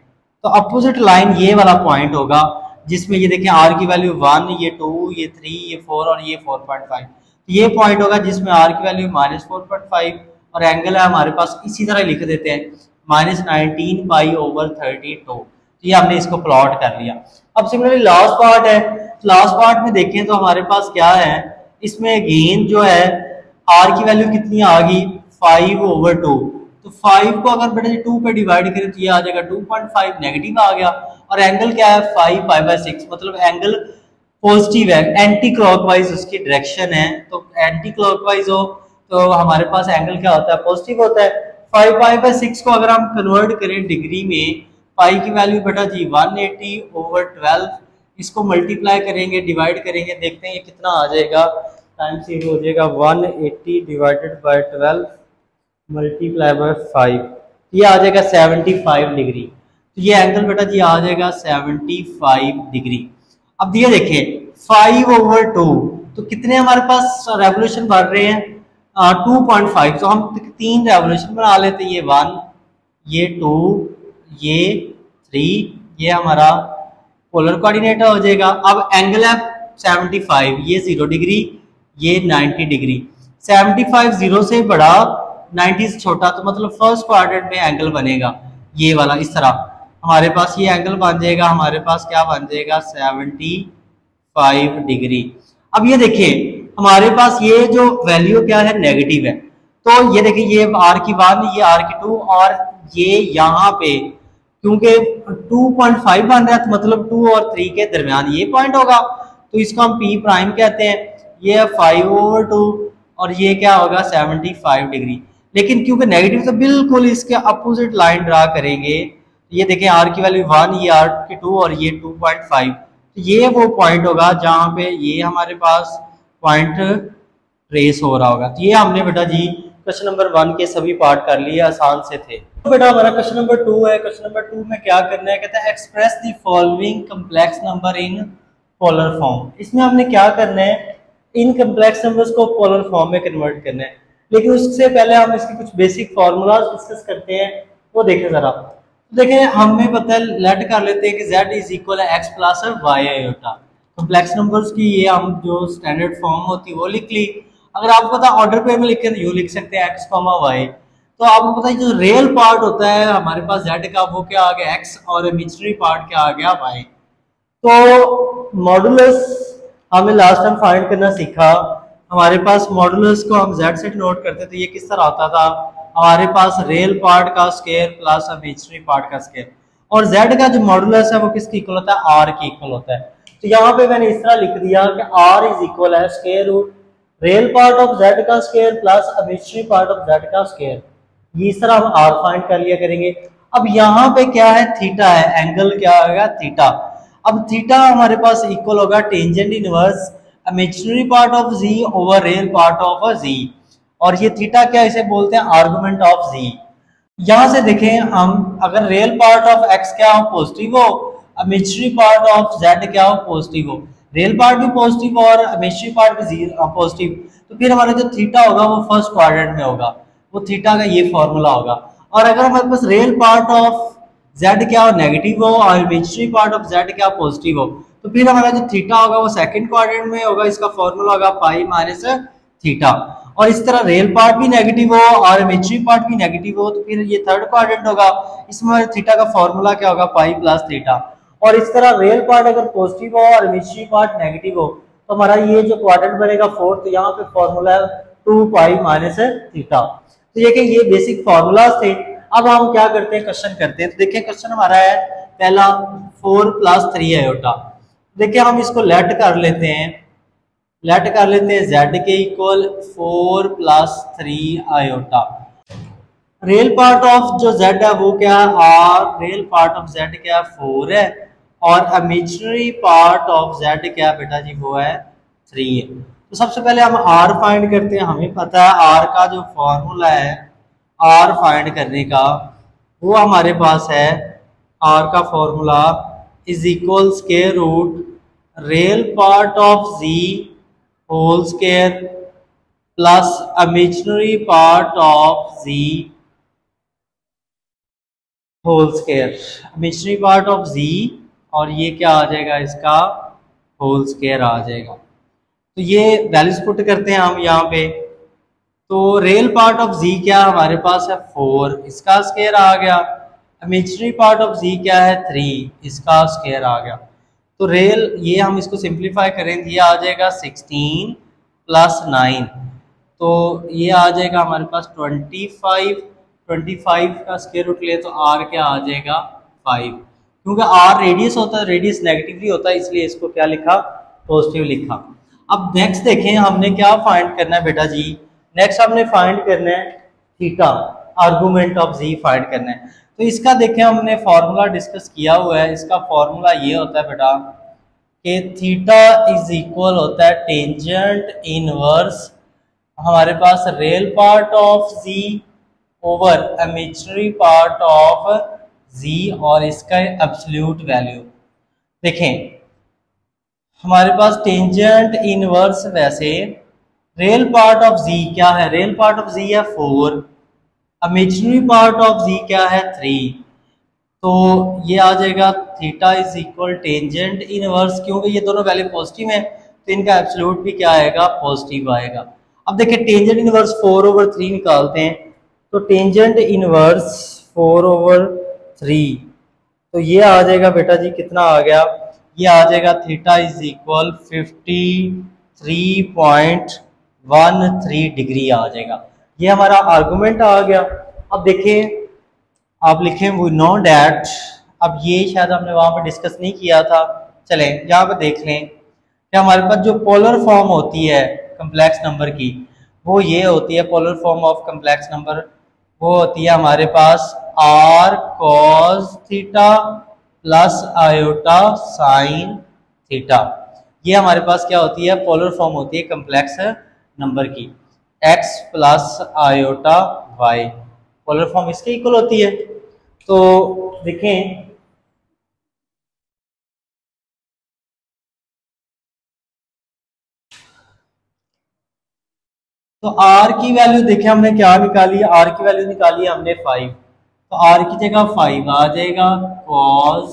Speaker 1: तो अपोजिट लाइन ये वाला पॉइंट होगा, जिसमें ये देखें आर की वैल्यू 1, ये 2, ये 3, ये 4 और ये 4.5। ये पॉइंट होगा जिसमें आर की वैल्यू -4.5 और एंगल है हमारे पास, इसी तरह लिख देते हैं -19π/32। तो ये हमने इसको प्लॉट कर लिया। अब सिमिलरली लास्ट पार्ट है, लास्ट पार्ट में देखें तो हमारे पास क्या है, इसमें अगेन जो है आर की वैल्यू कितनी आ गई 5/2। तो 5 को अगर बेटा 2 पे डिवाइड करें तो ये आ जाएगा 2.5, नेगेटिव आ गया। और एंगल क्या है 5π/6, मतलब एंगल पॉजिटिव है, एंटी क्लॉकवाइज उसकी डायरेक्शन है। तो एंटी क्लॉकवाइज हो तो हमारे पास एंगल क्या होता है, पॉजिटिव होता है। 5π/6 को अगर हम कन्वर्ट करें डिग्री में, पाई की वैल्यू बेटा जी 180/12, इसको मल्टीप्लाई करेंगे, डिवाइड करेंगे, देखते हैं ये कितना आ जाएगा, टाइम सेव हो जाएगा 180 डिवाइडेड बाय 12 मल्टीप्लाई बाय 5, ये आ जाएगा 75 डिग्री। तो ये एंगल बेटा जी आ जाएगा 75 डिग्री। अब ये देखें 5/2, तो कितने हमारे पास रेवोल्यूशन बढ़ रहे हैं 2.5, तो हम 3 रेवोल्यूशन बना लेते हैं, ये 1, ये 2, ये 3, ये हमारा पोलर कोऑर्डिनेट हो जाएगा। अब एंगल है 75, ये 0 डिग्री, ये 90 डिग्री। 75 0 से बड़ा, 90 से छोटा, तो मतलब फर्स्ट क्वाड्रेंट में एंगल बनेगा ये वाला, इस तरह हमारे पास ये एंगल बन जाएगा, हमारे पास क्या बन जाएगा 75 डिग्री। अब ये देखिए हमारे पास ये जो वैल्यू क्या है नेगेटिव है, तो ये देखिए ये आर की 1, ये आर की 2 और ये यहाँ पे क्योंकि 2.5 बन रहा है तो मतलब 2 और 3 के दरमियान ये पॉइंट होगा, तो इसको हम पी प्राइम कहते हैं। ये है 5/2 और ये क्या होगा 75 डिग्री। लेकिन क्योंकि नेगेटिव तो बिल्कुल इसके अपोजिट लाइन ड्रा करेंगे, ये देखें आर की वैल्यू 1, ये आर की 2 और ये 2.5, तो ये वो पॉइंट होगा जहाँ पे ये हमारे पास पॉइंट ट्रेस हो रहा होगा। तो ये हमने बेटा जी क्वेश्चन नंबर 1 के सभी पार्ट कर लिए, आसान से थे। तो बेटा हमारा क्वेश्चन नंबर 2 है। क्वेश्चन नंबर 2 में क्या करना है, कहता है express the following complex number in polar form. इसमें हमने क्या करना है, इन कम्प्लेक्स नंबर्स को पोलर फॉर्म में कन्वर्ट करना है। लेकिन उससे पहले हम इसके कुछ बेसिक फार्मूलाज डिस्कस करते हैं, वो देखें जरा। तो देखें हमें पता है, लेट कर लेते हैं कि z इज इक्वल है x plus y iota. Complex numbers की ये हम जो स्टैंडर्ड फॉर्म होती है वो लिख ली। अगर आपको पता ऑर्डर पेयर में लिखें तो यूँ लिख सकते हैं x, y। तो आपको पता है जो रियल पार्ट होता है हमारे पास z का, वो क्या आ गया x, और इमेजिनरी पार्ट क्या आ गया y। तो मॉडुलस हमने लास्ट टाइम फाइंड करना सीखा। हमारे पास मॉडुलस को हम z से डिनोट करते तो ये किस तरह आता था, हमारे पास रियल पार्ट का स्क्वायर प्लस इमेजिनरी पार्ट का स्क्वायर, और z का जो मॉडुलस है वो किसके इक्वल होता है, r के इक्वल होता है। तो यहाँ पे मैंने इस तरह लिख दिया कि r इज इक्वल है square root real part of z का square plus imaginary part of z का स्क्वायर। ये इस तरह हम r फाइंड कर लिया करेंगे। अब यहाँ पे क्या है, थीटा है, एंगल क्या होगा, थीटा। अब थीटा हमारे पास इक्वल होगा tangent inverse imaginary part of z over real part of z, और ये थीटा क्या इसे बोलते हैं, आर्गुमेंट ऑफ z। यहां से देखें हम, अगर रियल पार्ट ऑफ x क्या हो, पॉजिटिव हो, इमेजिनरी पार्ट ऑफ z क्या हो, पॉजिटिव हो, रियल पार्ट भी पॉजिटिव और इमेजिनरी पार्ट भी पॉजिटिव, तो फिर हमारा जो थीटा होगा वो फर्स्ट क्वाड्रेंट में होगा, वो थीटा का ये फॉर्मूला होगा। और अगर हमारे पास रियल पार्ट ऑफ z क्या हो, नेगेटिव हो, और इमेजिनरी पार्ट ऑफ z क्या पॉजिटिव हो, तो फिर हमारा जो थीटा होगा वो सेकंड क्वाड्रेंट में होगा, इसका फॉर्मूला होगा पाई माइनस थीटा। और इस तरह रियल पार्ट भी नेगेटिव हो और इमेजिनरी पार्ट भी नेगेटिव हो, तो फिर ये थर्ड क्वाड्रेंट होगा, इसमें थीटा का फॉर्मूला क्या होगा, पाई प्लस थीटा। और इस तरह रियल पार्ट अगर पॉजिटिव हो और इमेजिनरी पार्ट नेगेटिव हो, तो हमारा ये जो क्वाड्रेंट बनेगा फोर्थ, तो यहाँ पे फॉर्मूला है 2 पाई माइनस थीटा। तो ये बेसिक फॉर्मूलाज थे। अब हम क्या करते हैं, क्वेश्चन करते हैं। तो देखिए क्वेश्चन हमारा है पहला 4 + 3 आयोटा। देखिए हम इसको लेट कर लेते हैं, z के equal 4 + 3 iota. Real part of जो z है वो क्या है, r, real part of z क्या है, 4 है, और इमेजिनरी पार्ट ऑफ z क्या है बेटा जी, वो है 3 है। तो सबसे पहले हम r फाइंड करते हैं। हमें पता है r का जो फॉर्मूला है r फाइंड करने का, वो हमारे पास है, r का formula is equal square root real part of z whole square plus imaginary part of z whole square, imaginary part of z, और ये क्या आ जाएगा, इसका होल स्क्वायर आ जाएगा। तो ये वैल्यूज पुट करते हैं हम यहाँ पे। तो रियल पार्ट ऑफ z क्या हमारे पास है 4, इसका स्क्वायर आ गया, इमेजिनरी पार्ट ऑफ z क्या है 3, इसका स्क्वायर आ गया। तो रियल, ये हम इसको सिंप्लीफाई करें, ये आ जाएगा 16 + 9, तो ये आ जाएगा हमारे पास 25 का स्क्वायर रूट ले तो r क्या आ जाएगा 5, क्योंकि r रेडियस होता है, रेडियस नेगेटिवली होता है, इसलिए इसको क्या लिखा, पॉजिटिव लिखा। अब नेक्स्ट देखें हमने क्या फाइंड करना है बेटा जी, नेक्स्ट हमने फाइंड करना है theta, argument of z find करना है। तो इसका देखें हमने फॉर्मूला डिस्कस किया हुआ है। इसका फॉर्मूला ये होता है बेटा कि थीटा इज इक्वल होता है टेंजेंट इनवर्स हमारे पास real part of z over imaginary part of z, और इसका एब्सोल्यूट वैल्यू। देखें हमारे पास टेंजेंट इनवर्स, वैसे रियल पार्ट ऑफ z क्या है, रियल पार्ट ऑफ z है 4, इमेजिनरी पार्ट ऑफ z क्या है 3, तो ये आ जाएगा theta is equal tangent inverse, क्योंकि ये दोनों वैल्यू पॉजिटिव है तो इनका एब्सोल्यूट भी क्या आएगा, पॉजिटिव आएगा। अब देखिए टेंजेंट इनवर्स 4/3 निकालते हैं, तो टेंजेंट इनवर्स 4/3, तो ये आ जाएगा बेटा जी, कितना आ गया, ये आ जाएगा थीटा इज इक्वल 53.13 डिग्री आ जाएगा। ये हमारा आर्गुमेंट आ गया। अब देखिए आप लिखें वी नो डैट, अब ये शायद हमने वहां पर डिस्कस नहीं किया था, चलें यहाँ पे देख लें कि हमारे पास जो पोलर फॉर्म होती है कम्प्लेक्स नंबर की, वो ये होती है, polar form of complex number वो होती है हमारे पास r cos theta plus iota sine theta. ये हमारे पास क्या होती है, पोलर फॉर्म होती है कम्प्लेक्स नंबर की, x plus iota y, polar form इसके इक्वल होती है। तो देखें तो r की वैल्यू देखें हमने क्या निकाली, r की वैल्यू निकाली हमने 5, तो r की जगह 5 आ जाएगा cos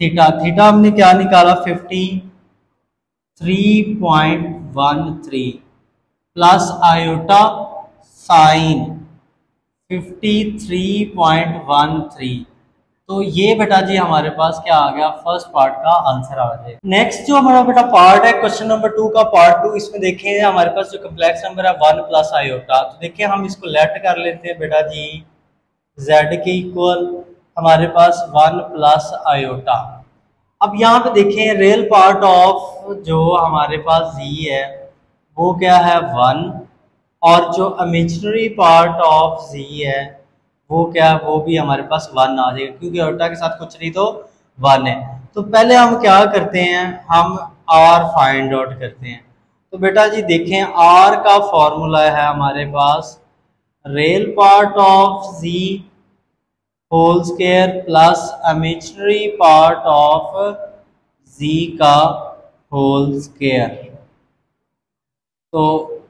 Speaker 1: थीटा, थीटा हमने क्या निकाला 53.13 प्लस आयोटा साइन 53.13, तो ये बेटा जी हमारे पास क्या आ गया, फर्स्ट पार्ट का आंसर आ गया। नेक्स्ट जो हमारा बेटा पार्ट है क्वेश्चन नंबर 2 का पार्ट 2, इसमें देखें हमारे पास जो कम्प्लेक्स नंबर है 1 प्लस आयोटा। तो देखिए हम इसको लेट कर लेते हैं बेटा जी z के इक्वल हमारे पास 1 प्लस आयोटा। अब यहाँ पे देखें रियल पार्ट ऑफ जो हमारे पास z है वो क्या है 1, और जो इमेजिनरी पार्ट ऑफ z है वो क्या है, वो भी हमारे पास 1 आ जाएगा, क्योंकि आयोटा के साथ कुछ नहीं तो 1 है। तो पहले हम क्या करते हैं, हम r फाइंड आउट करते हैं। तो बेटा जी देखें r का फॉर्मूला है हमारे पास real part of z whole square plus imaginary part of z का होल स्क्वायर। तो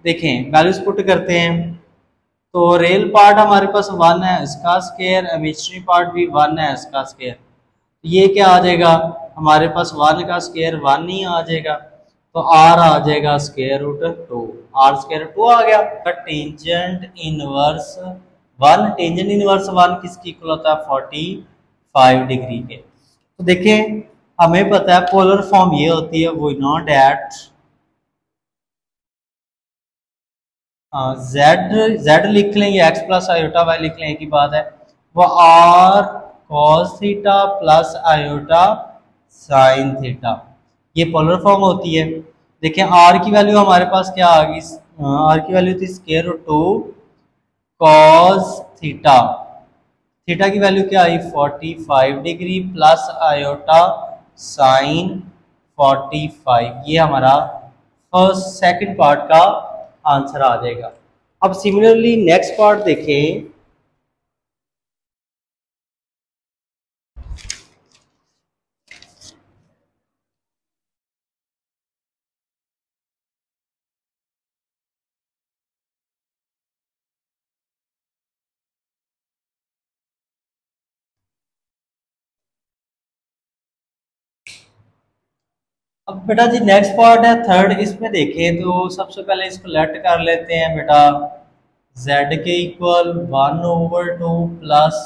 Speaker 1: देखें वैल्यूज पुट करते हैं, तो रियल पार्ट हमारे पास 1 है इसका स्क्वायर, इमेजिनरी पार्ट भी 1 है इसका स्क्वायर। ये क्या आ जाएगा हमारे पास 1 का स्क्वायर 1 ही आ जाएगा, तो r आ जाएगा स्क्वायर रूट 2, r स्क्वायर 2 आ गया। टेंजेंट इनवर्स 1, टेंजेंट इनवर्स 1 किसकी इक्वल होता है 45 डिग्री के। तो देखें हमें पता है पोलर फॉर्म ये होती है, वी नो दैट z लिख लें या x प्लस आयोटा y लिख लें, एक ही बात है, वो r cos theta plus iota sine theta, ये पोलर फॉर्म होती है। देखें r की वैल्यू हमारे पास क्या आ गई, r की वैल्यू थी square root 2 cos theta, theta की वैल्यू क्या आई 45 डिग्री प्लस आयोटा साइन 45, ये हमारा फर्स्ट सेकंड पार्ट का आंसर आ जाएगा। अब सिमिलरली नेक्स्ट पार्ट देखें, अब बेटा जी नेक्स्ट पार्ट है थर्ड, इसमें देखें तो सबसे पहले इसको लेट कर लेते हैं बेटा z के equal 1/2 plus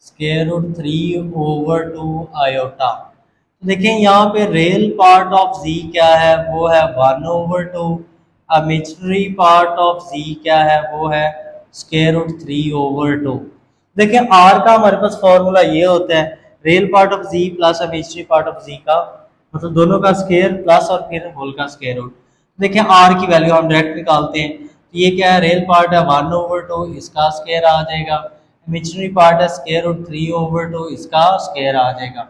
Speaker 1: square root 3/2 iota. तो देखें यहाँ पे रियल पार्ट ऑफ z क्या है, वो है 1/2, इमेजिनरी पार्ट ऑफ z क्या है, वो है स्क्वायर रूट 3/2। देखें r का हमारे पास फॉर्मूला ये होता है real part of z plus imaginary part of z का, मतलब दोनों का स्क्वायर प्लस और फिर होल का स्क्वायर रूट। देखें r की वैल्यू हम डायरेक्ट निकालते हैं, तो ये क्या है रियल पार्ट है 1/2, इसका स्क्वायर आ जाएगा, इमेजिनरी पार्ट है स्क्वायर रूट 3/2, इसका स्क्वायर आ जाएगा।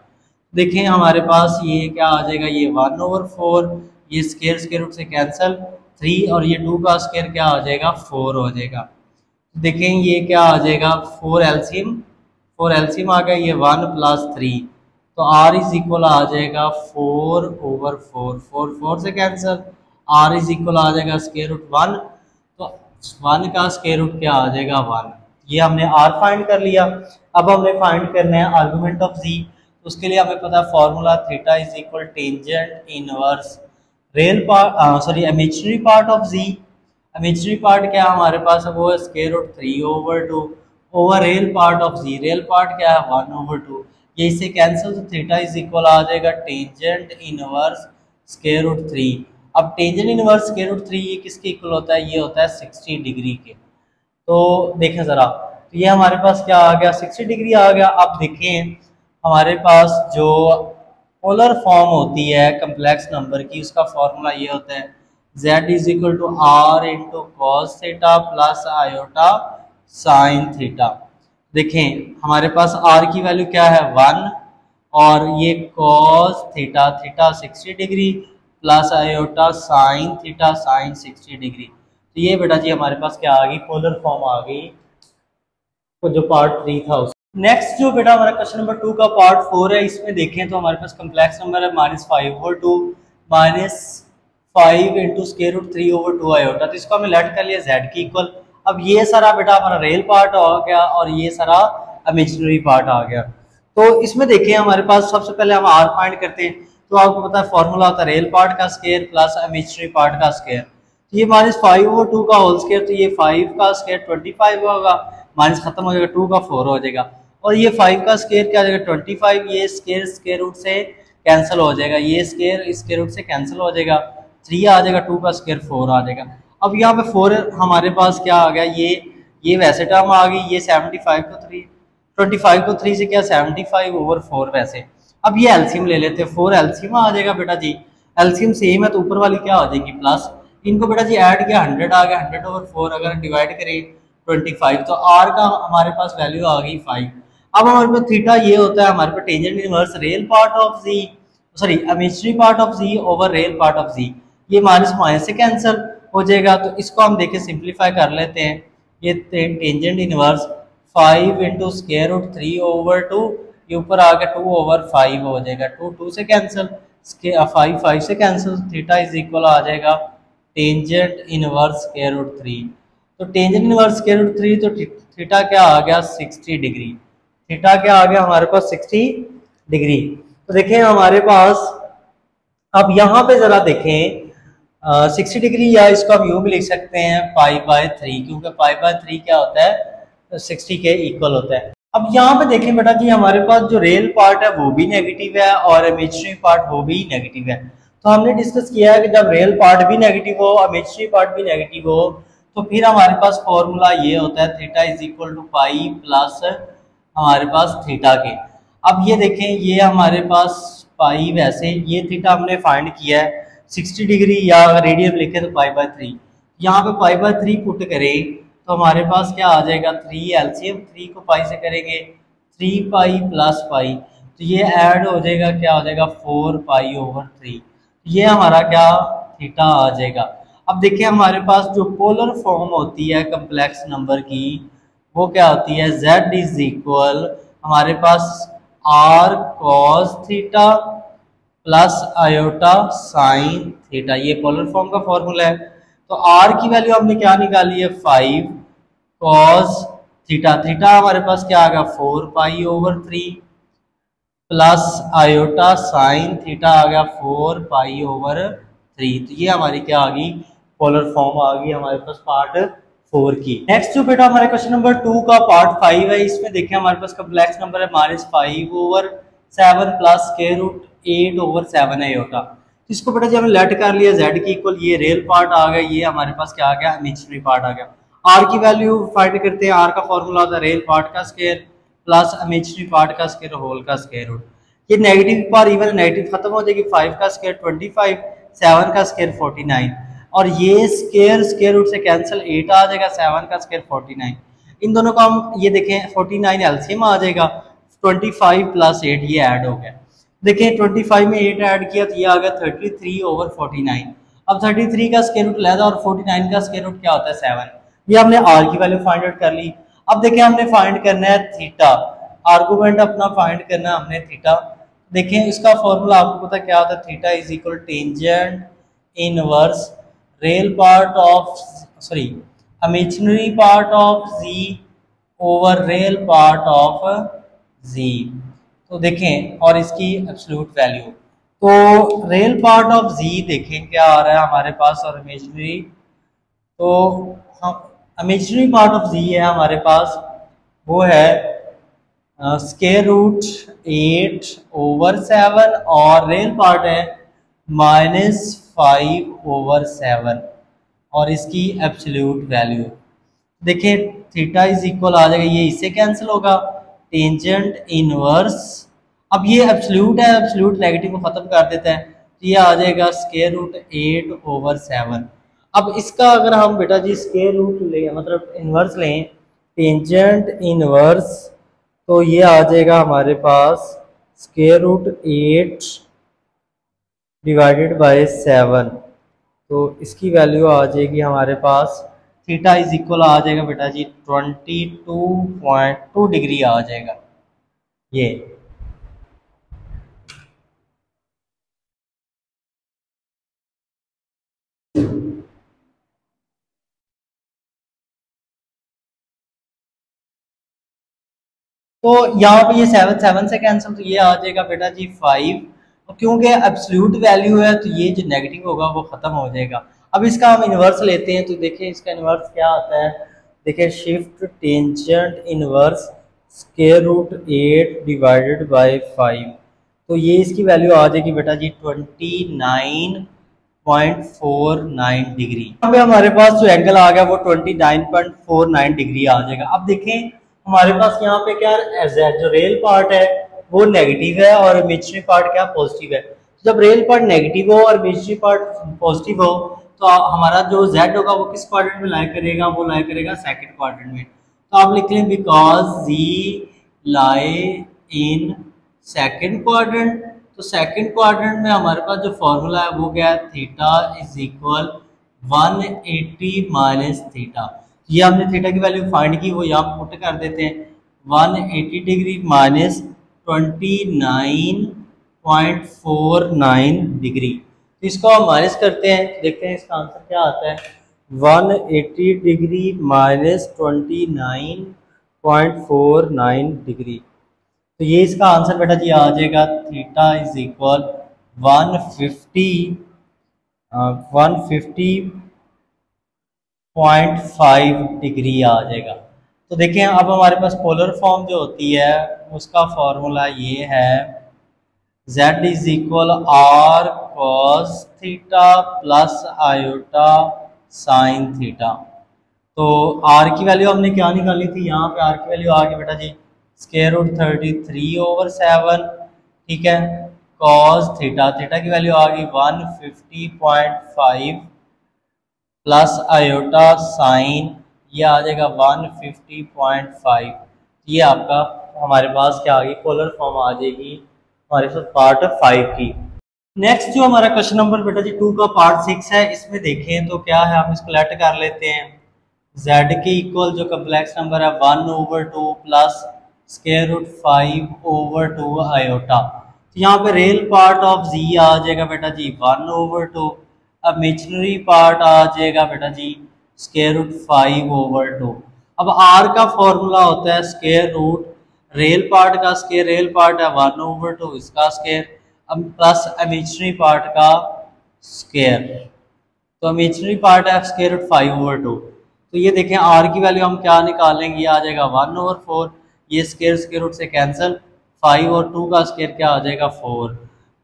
Speaker 1: देखें हमारे पास ये क्या आ जाएगा, ये 1/4, ये स्क्वायर स्क्वायर रूट से कैंसिल 3, और ये 2 का स्क्वायर क्या आ जाएगा 4 हो जाएगा। देखें ये क्या आ जाएगा 4 एलसीएम आ गया, ये 1 प्लस 3, तो r इज इक्वल आ जाएगा 4/4, 4 से कैंसिल, r इज इक्वल आ जाएगा स्क्वायर रूट 1, तो 1 का स्क्वायर रूट क्या आ जाएगा 1। ये हमने r फाइंड कर लिया। अब हमने फाइंड करना है आर्गुमेंट ऑफ z, तो उसके लिए हमें पता है formula theta is equal tangent inverse real part imaginary part of z। Imaginary part क्या हमारे पास है, वो है square root 3/2 over real part of z, real part क्या है 1/2, ये इससे कैंसिल, तो थीटा इज इक्वल आ जाएगा टेंजेंट इनवर्स स्क्वायर रूट 3। अब टेंजेंट इनवर्स स्क्वायर रूट 3 ये किसके इक्वल होता है, ये होता है 60 डिग्री के। तो देखें ज़रा, तो ये हमारे पास क्या आ गया 60 डिग्री आ गया। अब देखें हमारे पास जो पोलर फॉर्म होती है कम्प्लेक्स नंबर की, उसका फॉर्मूला ये होता है z is equal to r into cos theta plus iota sine theta. देखें हमारे पास r की वैल्यू क्या है 1, और ये cos theta, theta 60 degree plus iota sine theta, sine 60 degree. तो ये बेटा जी हमारे पास क्या आ गई, पोलर फॉर्म आ गई, तो जो पार्ट 3 था उस। नेक्स्ट जो बेटा हमारा क्वेश्चन नंबर 2 का पार्ट 4 है, इसमें देखें तो हमारे पास कम्प्लेक्स नंबर है -5/2 -5 इंटू स्क्वायर रूट 3/2 आयोटा। तो इसको हमें लेट कर लिया z की इक्वल। अब ये सारा बेटा हमारा रियल पार्ट आ गया और ये सारा इमेजिनरी पार्ट आ गया। तो इसमें देखें हमारे पास सबसे पहले हम r फाइंड करते हैं, तो आपको पता है फॉर्मूला होता है रियल पार्ट का स्क्वायर प्लस इमेजिनरी पार्ट का स्क्वायर। तो ये -5/2 का होल स्क्वायर, तो ये 5 का स्क्वायर 25 होगा, माइनस खत्म हो जाएगा, 2 का 4 हो जाएगा। और ये 5 का स्क्वायर क्या आ जाएगा 25, ये स्क्वायर रूट से कैंसिल हो जाएगा, ये स्क्वायर रूट से कैंसिल हो जाएगा, 3 आ जाएगा, 2 का स्क्वायर 4 आ जाएगा। अब यहाँ पे 4 हमारे पास क्या आ गया, ये वैसे टर्म आ गई, ये 75 को 3 25 को 3 से क्या 75/4 वैसे। अब ये एलसीएम ले लेते हैं, 4 एलसीएम आ जाएगा बेटा जी, एलसीएम सेम है तो ऊपर वाली क्या हो जाएगी प्लस, इनको बेटा जी ऐड किया 100 आ गया, 100/4 अगर डिवाइड करें 25 तो आर का हमारे पास वैल्यू आ गई 5। अब हमारे पास थीटा ये होता है हमारे पास tangent inverse real part of z, sorry imaginary part of z over real part of z, ये माइनस माइनस से कैंसिल हो जाएगा। तो इसको हम देखें सिंप्लीफाई कर लेते हैं, ये tangent inverse 5 into square root 3/2, ये ऊपर आ गया 2/5 हो जाएगा, 2 से कैंसिल, 5 से कैंसिल, थीटा इज इक्वल आ जाएगा टेंजेंट इनवर्स स्क्वायर रूट 3। तो टेंजेंट इनवर्स स्क्वायर रूट 3 तो थीटा क्या आ गया 60 डिग्री, थीटा क्या आ गया हमारे पास 60 डिग्री। तो देखें हमारे पास, अब यहाँ पे जरा देखें 60 डिग्री, या इसको हम यूं भी लिख सकते हैं π/3, क्योंकि π/3 क्या होता है 60 के इक्वल होता है। अब यहाँ पे देखें बेटा जी हमारे पास जो रियल पार्ट है वो भी नेगेटिव है और इमेजिनरी पार्ट वो भी नेगेटिव है। तो हमने डिस्कस किया है कि जब रियल पार्ट भी नेगेटिव हो, इमेजिनरी पार्ट भी नेगेटिव हो, तो फिर हमारे पास फॉर्मूला ये होता है theta is equal to pi plus हमारे पास थीटा के। अब ये देखें, ये हमारे पास पाई, वैसे ये थीटा हमने फाइंड किया है 60 डिग्री, या रेडियन लिखे तो π/3, यहाँ पे π/3 पुट करें तो हमारे पास क्या आ जाएगा 3 एलसीएम, 3 को पाई से करेंगे 3 पाई प्लस पाई, तो ये ऐड हो जाएगा, क्या हो जाएगा 4 π/3, ये हमारा क्या थीटा आ जाएगा। अब देखिए हमारे पास जो पोलर फॉर्म होती है कम्प्लेक्स नंबर की वो क्या होती है, z इज इक्वल हमारे पास r cos theta plus iota sine theta, ये पोलर फॉर्म का फॉर्मूला है। तो r की वैल्यू हमने क्या निकाली है 5 cos थीटा, थीटा हमारे पास क्या आ गया 4 π/3 प्लस आयोटा साइन थीटा आ गया 4 π/3। तो ये हमारी क्या आ गई पोलर फॉर्म आ गई हमारे पास पार्ट 4 की। नेक्स्ट जो बेटा हमारे क्वेश्चन नंबर 2 का पार्ट 5 है, इसमें देखिए हमारे पास कॉम्प्लेक्स नंबर है -5/7 प्लस स्क्वायर रूट 8/7 है आयोटा। इसको बेटा जी हमने लेट कर लिया z की इक्वल, ये रियल पार्ट आ गया, ये हमारे पास क्या आ गया इमेजिनरी पार्ट आ गया। r की वैल्यू फाइंड करते हैं, r का फॉर्मूला होता है रियल पार्ट का स्क्वायर प्लस इमेजिनरी पार्ट का स्क्वायर होल का स्क्वायर रूट। ये नेगेटिव पर इवन नेगेटिव खत्म हो जाएगी, 5 का स्क्वायर 25, 7 का स्क्वायर 49, और ये स्क्वायर रूट से कैंसिल 8 आ जाएगा, 7 का स्क्वायर 49, इन दोनों का हम ये देखें 49 एलसीएम आ जाएगा, 25 प्लस 8 ये ऐड हो गया। देखिए 25 में 8 ऐड किया तो ये आ गया 33/49। अब 33 का स्क्वायर रूट लेदा और 49 का स्क्वायर रूट क्या होता है 7। ये हमने r की वैल्यू फाइंड आउट कर ली। अब देखिए हमने फाइंड करना है थीटा, आर्गुमेंट अपना फाइंड करना है हमने थीटा। देखिए इसका फॉर्मूला आपको पता क्या होता है, theta is equal tangent inverse real part of sorry imaginary part of z over real part of z। तो देखें और इसकी एब्सोल्यूट वैल्यू, तो रियल पार्ट ऑफ z देखें क्या आ रहा है हमारे पास, और इमेजिनरी, तो इमेजिनरी पार्ट ऑफ z है हमारे पास वो है स्क्वायर रूट 8/7 और रियल पार्ट है -5/7 और इसकी एब्सोल्यूट वैल्यू। देखिए थीटा इज इक्वल आ जाएगा, ये इससे कैंसिल होगा, टेंजेंट इनवर्स, अब ये एब्सोल्यूट है, एब्सोल्यूट नेगेटिव को खत्म कर देता है, तो ये आ जाएगा स्क्वायर रूट 8/7। अब इसका अगर हम बेटा जी स्क्वायर रूट लें, मतलब इनवर्स लें, टेंजेंट इनवर्स, तो ये आ जाएगा हमारे पास स्क्वायर रूट 8 डिवाइडेड बाय 7, तो इसकी वैल्यू आ जाएगी हमारे पास, थीटा इज इक्वल आ जाएगा बेटा जी 22.2 डिग्री आ जाएगा ये। तो यहाँ पे ये 7 से कैंसिल, तो ये आ जाएगा बेटा जी 5, और क्योंकि एब्सोल्यूट वैल्यू है तो ये जो नेगेटिव होगा वो खत्म हो जाएगा। अब इसका हम इन्वर्स लेते हैं, तो देखिए इसका इन्वर्स क्या आता है, देखिए shift tangent inverse √8 divided by 5, तो ये इसकी वैल्यू आ जाएगी बेटा जी 29.49 डिग्री। यहाँ पे हमारे पास जो एंगल आ गया वो 29.49 डिग्री आ जाएगा। अब देखें हमारे पास यहाँ पे क्या जो रेल पार्ट है वो नेगेटिव है और इमेजिनरी पार्ट क्या पॉजिटिव है। जब रेल पार्ट नेगेटिव हो और इमेजिनरी पार्ट पॉजिटिव हो तो हमारा जो z होगा वो किस क्वाड्रेंट में लाई करेगा, वो लाई करेगा सेकंड क्वाड्रेंट में। तो आप लिख लें because z lie in second quadrant. तो सेकंड क्वाड्रेंट में हमारे पास जो फॉर्मूला है वो क्या है, theta is equal 180 minus theta. ये हमने थीटा की वैल्यू फाइंड की, वो यहाँ पुट कर देते हैं 180 डिग्री माइनस 29.49 डिग्री। तो इसको हम माइनस करते हैं, देखते हैं इसका आंसर क्या आता है। 180 डिग्री माइनस 29.49 डिग्री, तो ये इसका आंसर बेटा जी आ जाएगा थीटा इज इक्वल 150.5 डिग्री आ जाएगा। तो देखें अब हमारे पास पोलर फॉर्म जो होती है उसका फॉर्मूला ये है z is equal r cos theta plus iota sine theta. तो r की वैल्यू हमने क्या निकाली थी, यहाँ पे r की वैल्यू आ गई बेटा जी √33/7, ठीक है। कॉस थीटा, थीटा की वैल्यू आ गई 150.5 प्लस आयोटा साइन, ये आ जाएगा 150.5। ये आपका हमारे पास क्या आ गई, पोलर फॉर्म आ जाएगी हमारे पास पार्ट 5 की। नेक्स्ट जो हमारा क्वेश्चन नंबर बेटा जी 2 का पार्ट 6 है, इसमें देखें तो क्या है, हम इसको लेट कर लेते हैं। z के इक्वल जो कम्प्लेक्स नंबर है 1/2 प्लस √5/2 आयोटा। तो यहाँ पे रियल पार्ट ऑफ z आ जाएगा बेटा जी 1/2, अब इमेजिनरी पार्ट आ जाएगा बेटा जी √5/2। अब r का फॉर्मूला होता है स्क्वायर रूट रियल पार्ट का स्क्वायर, रियल पार्ट है 1/2 इसका स्क्वायर, अब प्लस इमेजिनरी पार्ट का स्क्वायर। तो इमेजिनरी पार्ट है √5/2। तो ये देखें r की वैल्यू हम क्या निकालेंगे, ये आ जाएगा 1/4, ये स्क्वायर रूट से कैंसिल, 5 और 2 का स्क्वायर क्या आ जाएगा 4।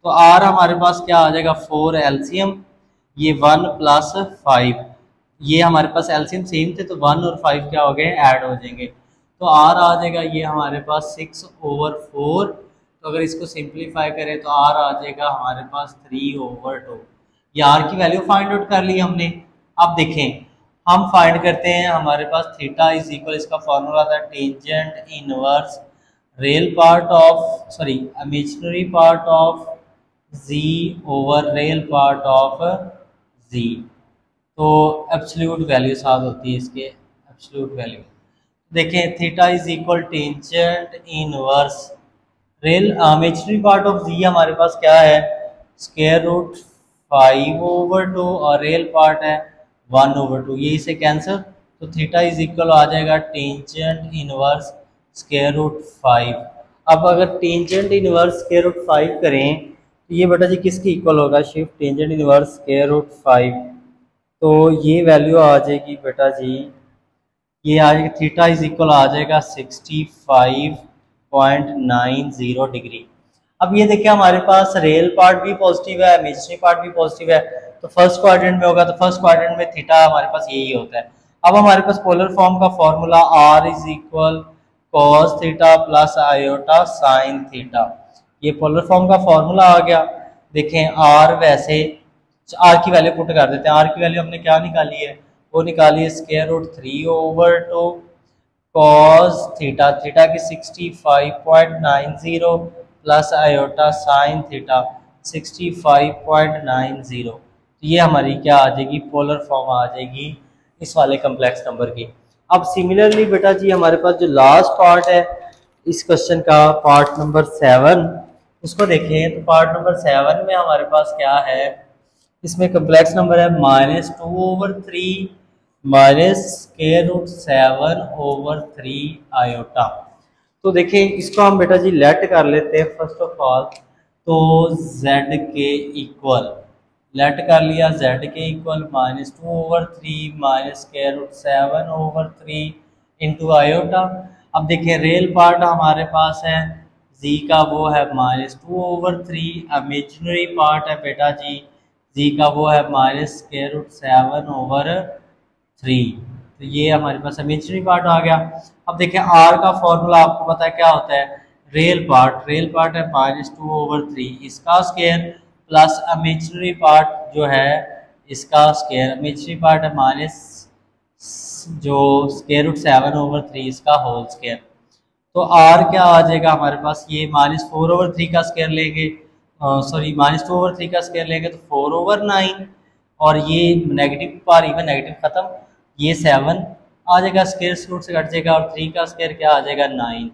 Speaker 1: तो r हमारे पास क्या आ जाएगा 4 एलसीएम, ये 1 प्लस 5, ये हमारे पास एलसीएम सेम थे तो 1 और 5 क्या हो गए ऐड हो जाएंगे। तो r आ जाएगा ये हमारे पास 6/4। तो अगर इसको सिंप्लीफाई करें तो r आ जाएगा हमारे पास 3/2। ये r की वैल्यू फाइंड आउट कर ली हमने। अब देखें हम फाइंड करते हैं, हमारे पास थीटा इज इक्वल, इसका फॉर्मूला था tangent inverse real part of imaginary part of z over real part of z। तो एब्सोल्यूट वैल्यू साथ होती है इसके, एब्सोल्यूट वैल्यू देखें theta is equal tangent inverse real imaginary part of z हमारे पास क्या है √5/2 और रियल पार्ट है 1/2, ये इसे कैंसिल, तो थीटा इज इक्वल आ जाएगा टेंजेंट इनवर्स √5। अब अगर टेंजेंट इनवर्स √5 करें तो ये बेटा जी किसकी इक्वल होगा, शिफ्ट टेंजेंट इनवर्स √5। तो ये वैल्यू आ जाएगी बेटा जी, ये आ जाएगा थीटा इज इक्वल आ जाएगा 65.90 डिग्री। अब ये देखिए हमारे पास रियल पार्ट भी पॉजिटिव है, इमेजिनरी पार्ट भी पॉजिटिव है, तो फर्स्ट क्वाड्रेंट में होगा, तो फर्स्ट क्वाड्रेंट में थीटा हमारे पास यही होता है। अब हमारे पास पोलर फॉर्म का formula r is equal cos theta plus iota sine theta, ये पोलर फॉर्म का फॉर्मूला आ गया। देखें r वैसे r की वैल्यू पुट कर देते हैं, r की वैल्यू हमने क्या निकाली है, वो निकाली है √3/2 कॉस थीटा, थीटा की 65.90 प्लस आयोटा साइन थीटा 65.90। तो ये हमारी क्या आ जाएगी, पोलर फॉर्म आ जाएगी इस वाले कम्प्लेक्स नंबर की। अब सिमिलरली बेटा जी हमारे पास जो लास्ट पार्ट है इस क्वेश्चन का, पार्ट नंबर 7, उसको देखें। तो पार्ट नंबर 7 में हमारे पास क्या है, इसमें कम्प्लेक्स नंबर है -2/3 -√7/3 आयोटा। तो देखें इसको हम बेटा जी लेट कर लेते हैं फर्स्ट ऑफ ऑल। तो z के इक्वल लेट कर लिया, z के इक्वल -2/3 -√7/3 इंटू आयोटा। अब देखिए रियल पार्ट हमारे पास है जी का, वो है -2/3। इमेजिनरी पार्ट है बेटा जी का, वो है -√7/3। तो ये हमारे पास इमेजिनरी पार्ट आ गया। अब देखिए आर का फॉर्मूला आपको पता है क्या होता है, रियल पार्ट है -2/3 इसका स्क्वायर प्लस इमेजिनरी पार्ट जो है इसका स्क्वायर। इमेजिनरी पार्ट है माइनस जो √7/3 इसका होल स्क्वायर। तो आर क्या आ जाएगा हमारे पास, ये -4/3 का स्क्वायर लेंगे, सॉरी -2/3 का स्क्वायर लेंगे तो 4/9, और ये नेगेटिव पार इवन नेगेटिव खत्म, ये 7 आ जाएगा, स्क्वायर रूट से कट जाएगा, और 3 का स्क्वायर क्या आ जाएगा 9।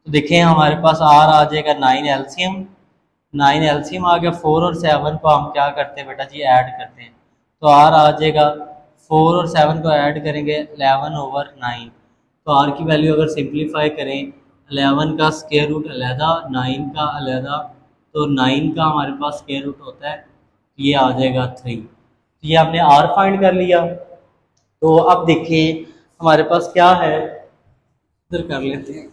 Speaker 1: तो देखें हमारे पास आर आ जाएगा 9 एलसीएम, 9 एलसीएम आ गया। 4 और 7 को हम क्या करते हैं बेटा जी, ऐड करते हैं, तो आर आ जाएगा 4 और 7 को ऐड करेंगे 11/9। तो आर की वैल्यू अगर सिंप्लीफाई करें, 11 का स्क्वायर रूट अलहदा, 9 का अलहदा, तो 9 का हमारे पास स्क्वायर रूट होता है, ये आ जाएगा 3। तो ये आपने आर फाइंड कर लिया। तो अब देखिए हमारे पास क्या है, इधर कर लेते हैं।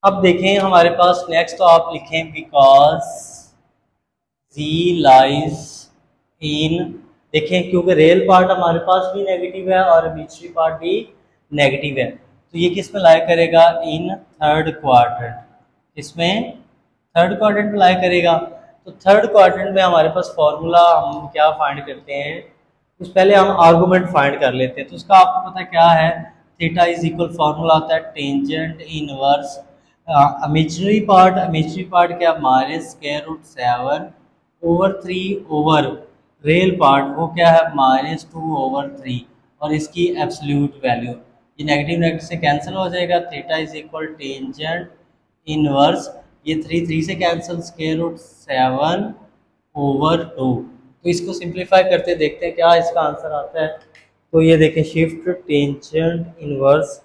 Speaker 1: अब देखें हमारे पास नेक्स्ट आप लिखें बिकॉज जी लाइज इन, देखें क्योंकि रियल पार्ट हमारे पास भी नेगेटिव है और इमेजिनरी पार्ट भी नेगेटिव है, तो ये किस में लाई करेगा, इन थर्ड क्वाड्रेंट, इसमें थर्ड क्वाड्रेंट में लाई करेगा। तो थर्ड क्वाड्रेंट में हमारे पास फॉर्मूला हम क्या फाइंड करते हैं, उस पहले हम आर्गूमेंट फाइंड कर लेते हैं। तो उसका आपको पता क्या है, थीटा इज इक्वल फॉर्मूला होता है टेंजेंट इनवर्स इमेजिनरी पार्ट क्या, -√7/3 ओवर रियल पार्ट वो क्या है -2/3, और इसकी एब्सोल्यूट वैल्यू, ये नेगेटिव नेगेटिव से कैंसिल हो जाएगा। Theta is equal tangent inverse, ये 3 से कैंसिल, √7/2। तो इसको सिंप्लीफाई करते देखते हैं क्या इसका आंसर आता है। तो ये देखें shift tangent inverse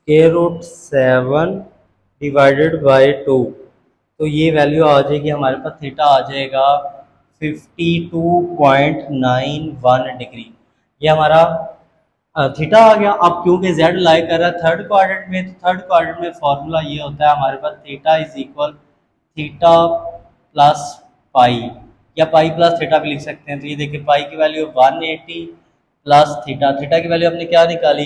Speaker 1: √7 divided by 2, तो ये वैल्यू आ जाएगी हमारे पास, थीटा आ जाएगा 52.91 डिग्री, ये हमारा थीटा आ गया। अब क्योंकि जेड लाई कर रहा है थर्ड क्वाड्रेंट में, तो थर्ड क्वाड्रेंट में फॉर्मूला ये होता है हमारे पास, theta is equal theta plus pi, या पाई प्लस थीटा भी लिख सकते हैं। तो ये देखिए पाई की वैल्यू 180 प्लस थीटा, थीटा की वैल्यू हमने क्या निकाली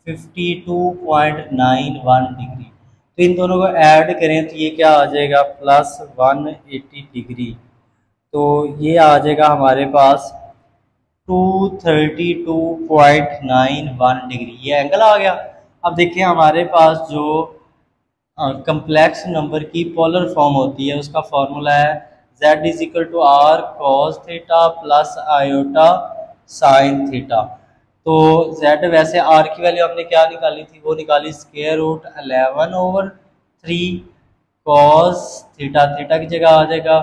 Speaker 1: 52.91 डिग्री। तो इन दोनों को ऐड करें तो ये क्या आ जाएगा प्लस 180 डिग्री, तो ये आ जाएगा हमारे पास 232.91 डिग्री, ये एंगल आ गया। अब देखिए हमारे पास जो कम्प्लेक्स नंबर की पोलर फॉर्म होती है उसका फॉर्मूला है z is equal to r cos theta plus iota sine theta. तो z वैसे r की वैल्यू हमने क्या निकाली थी, वो निकाली √11/3 कॉस थीटा, थीटा की जगह आ जाएगा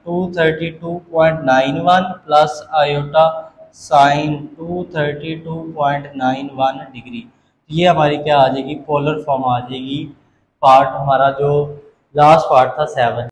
Speaker 1: 232.91 प्लस आयोटा साइन 232.91 डिग्री। ये हमारी क्या आ जाएगी पोलर फॉर्म आ जाएगी, पार्ट हमारा जो लास्ट पार्ट था 7।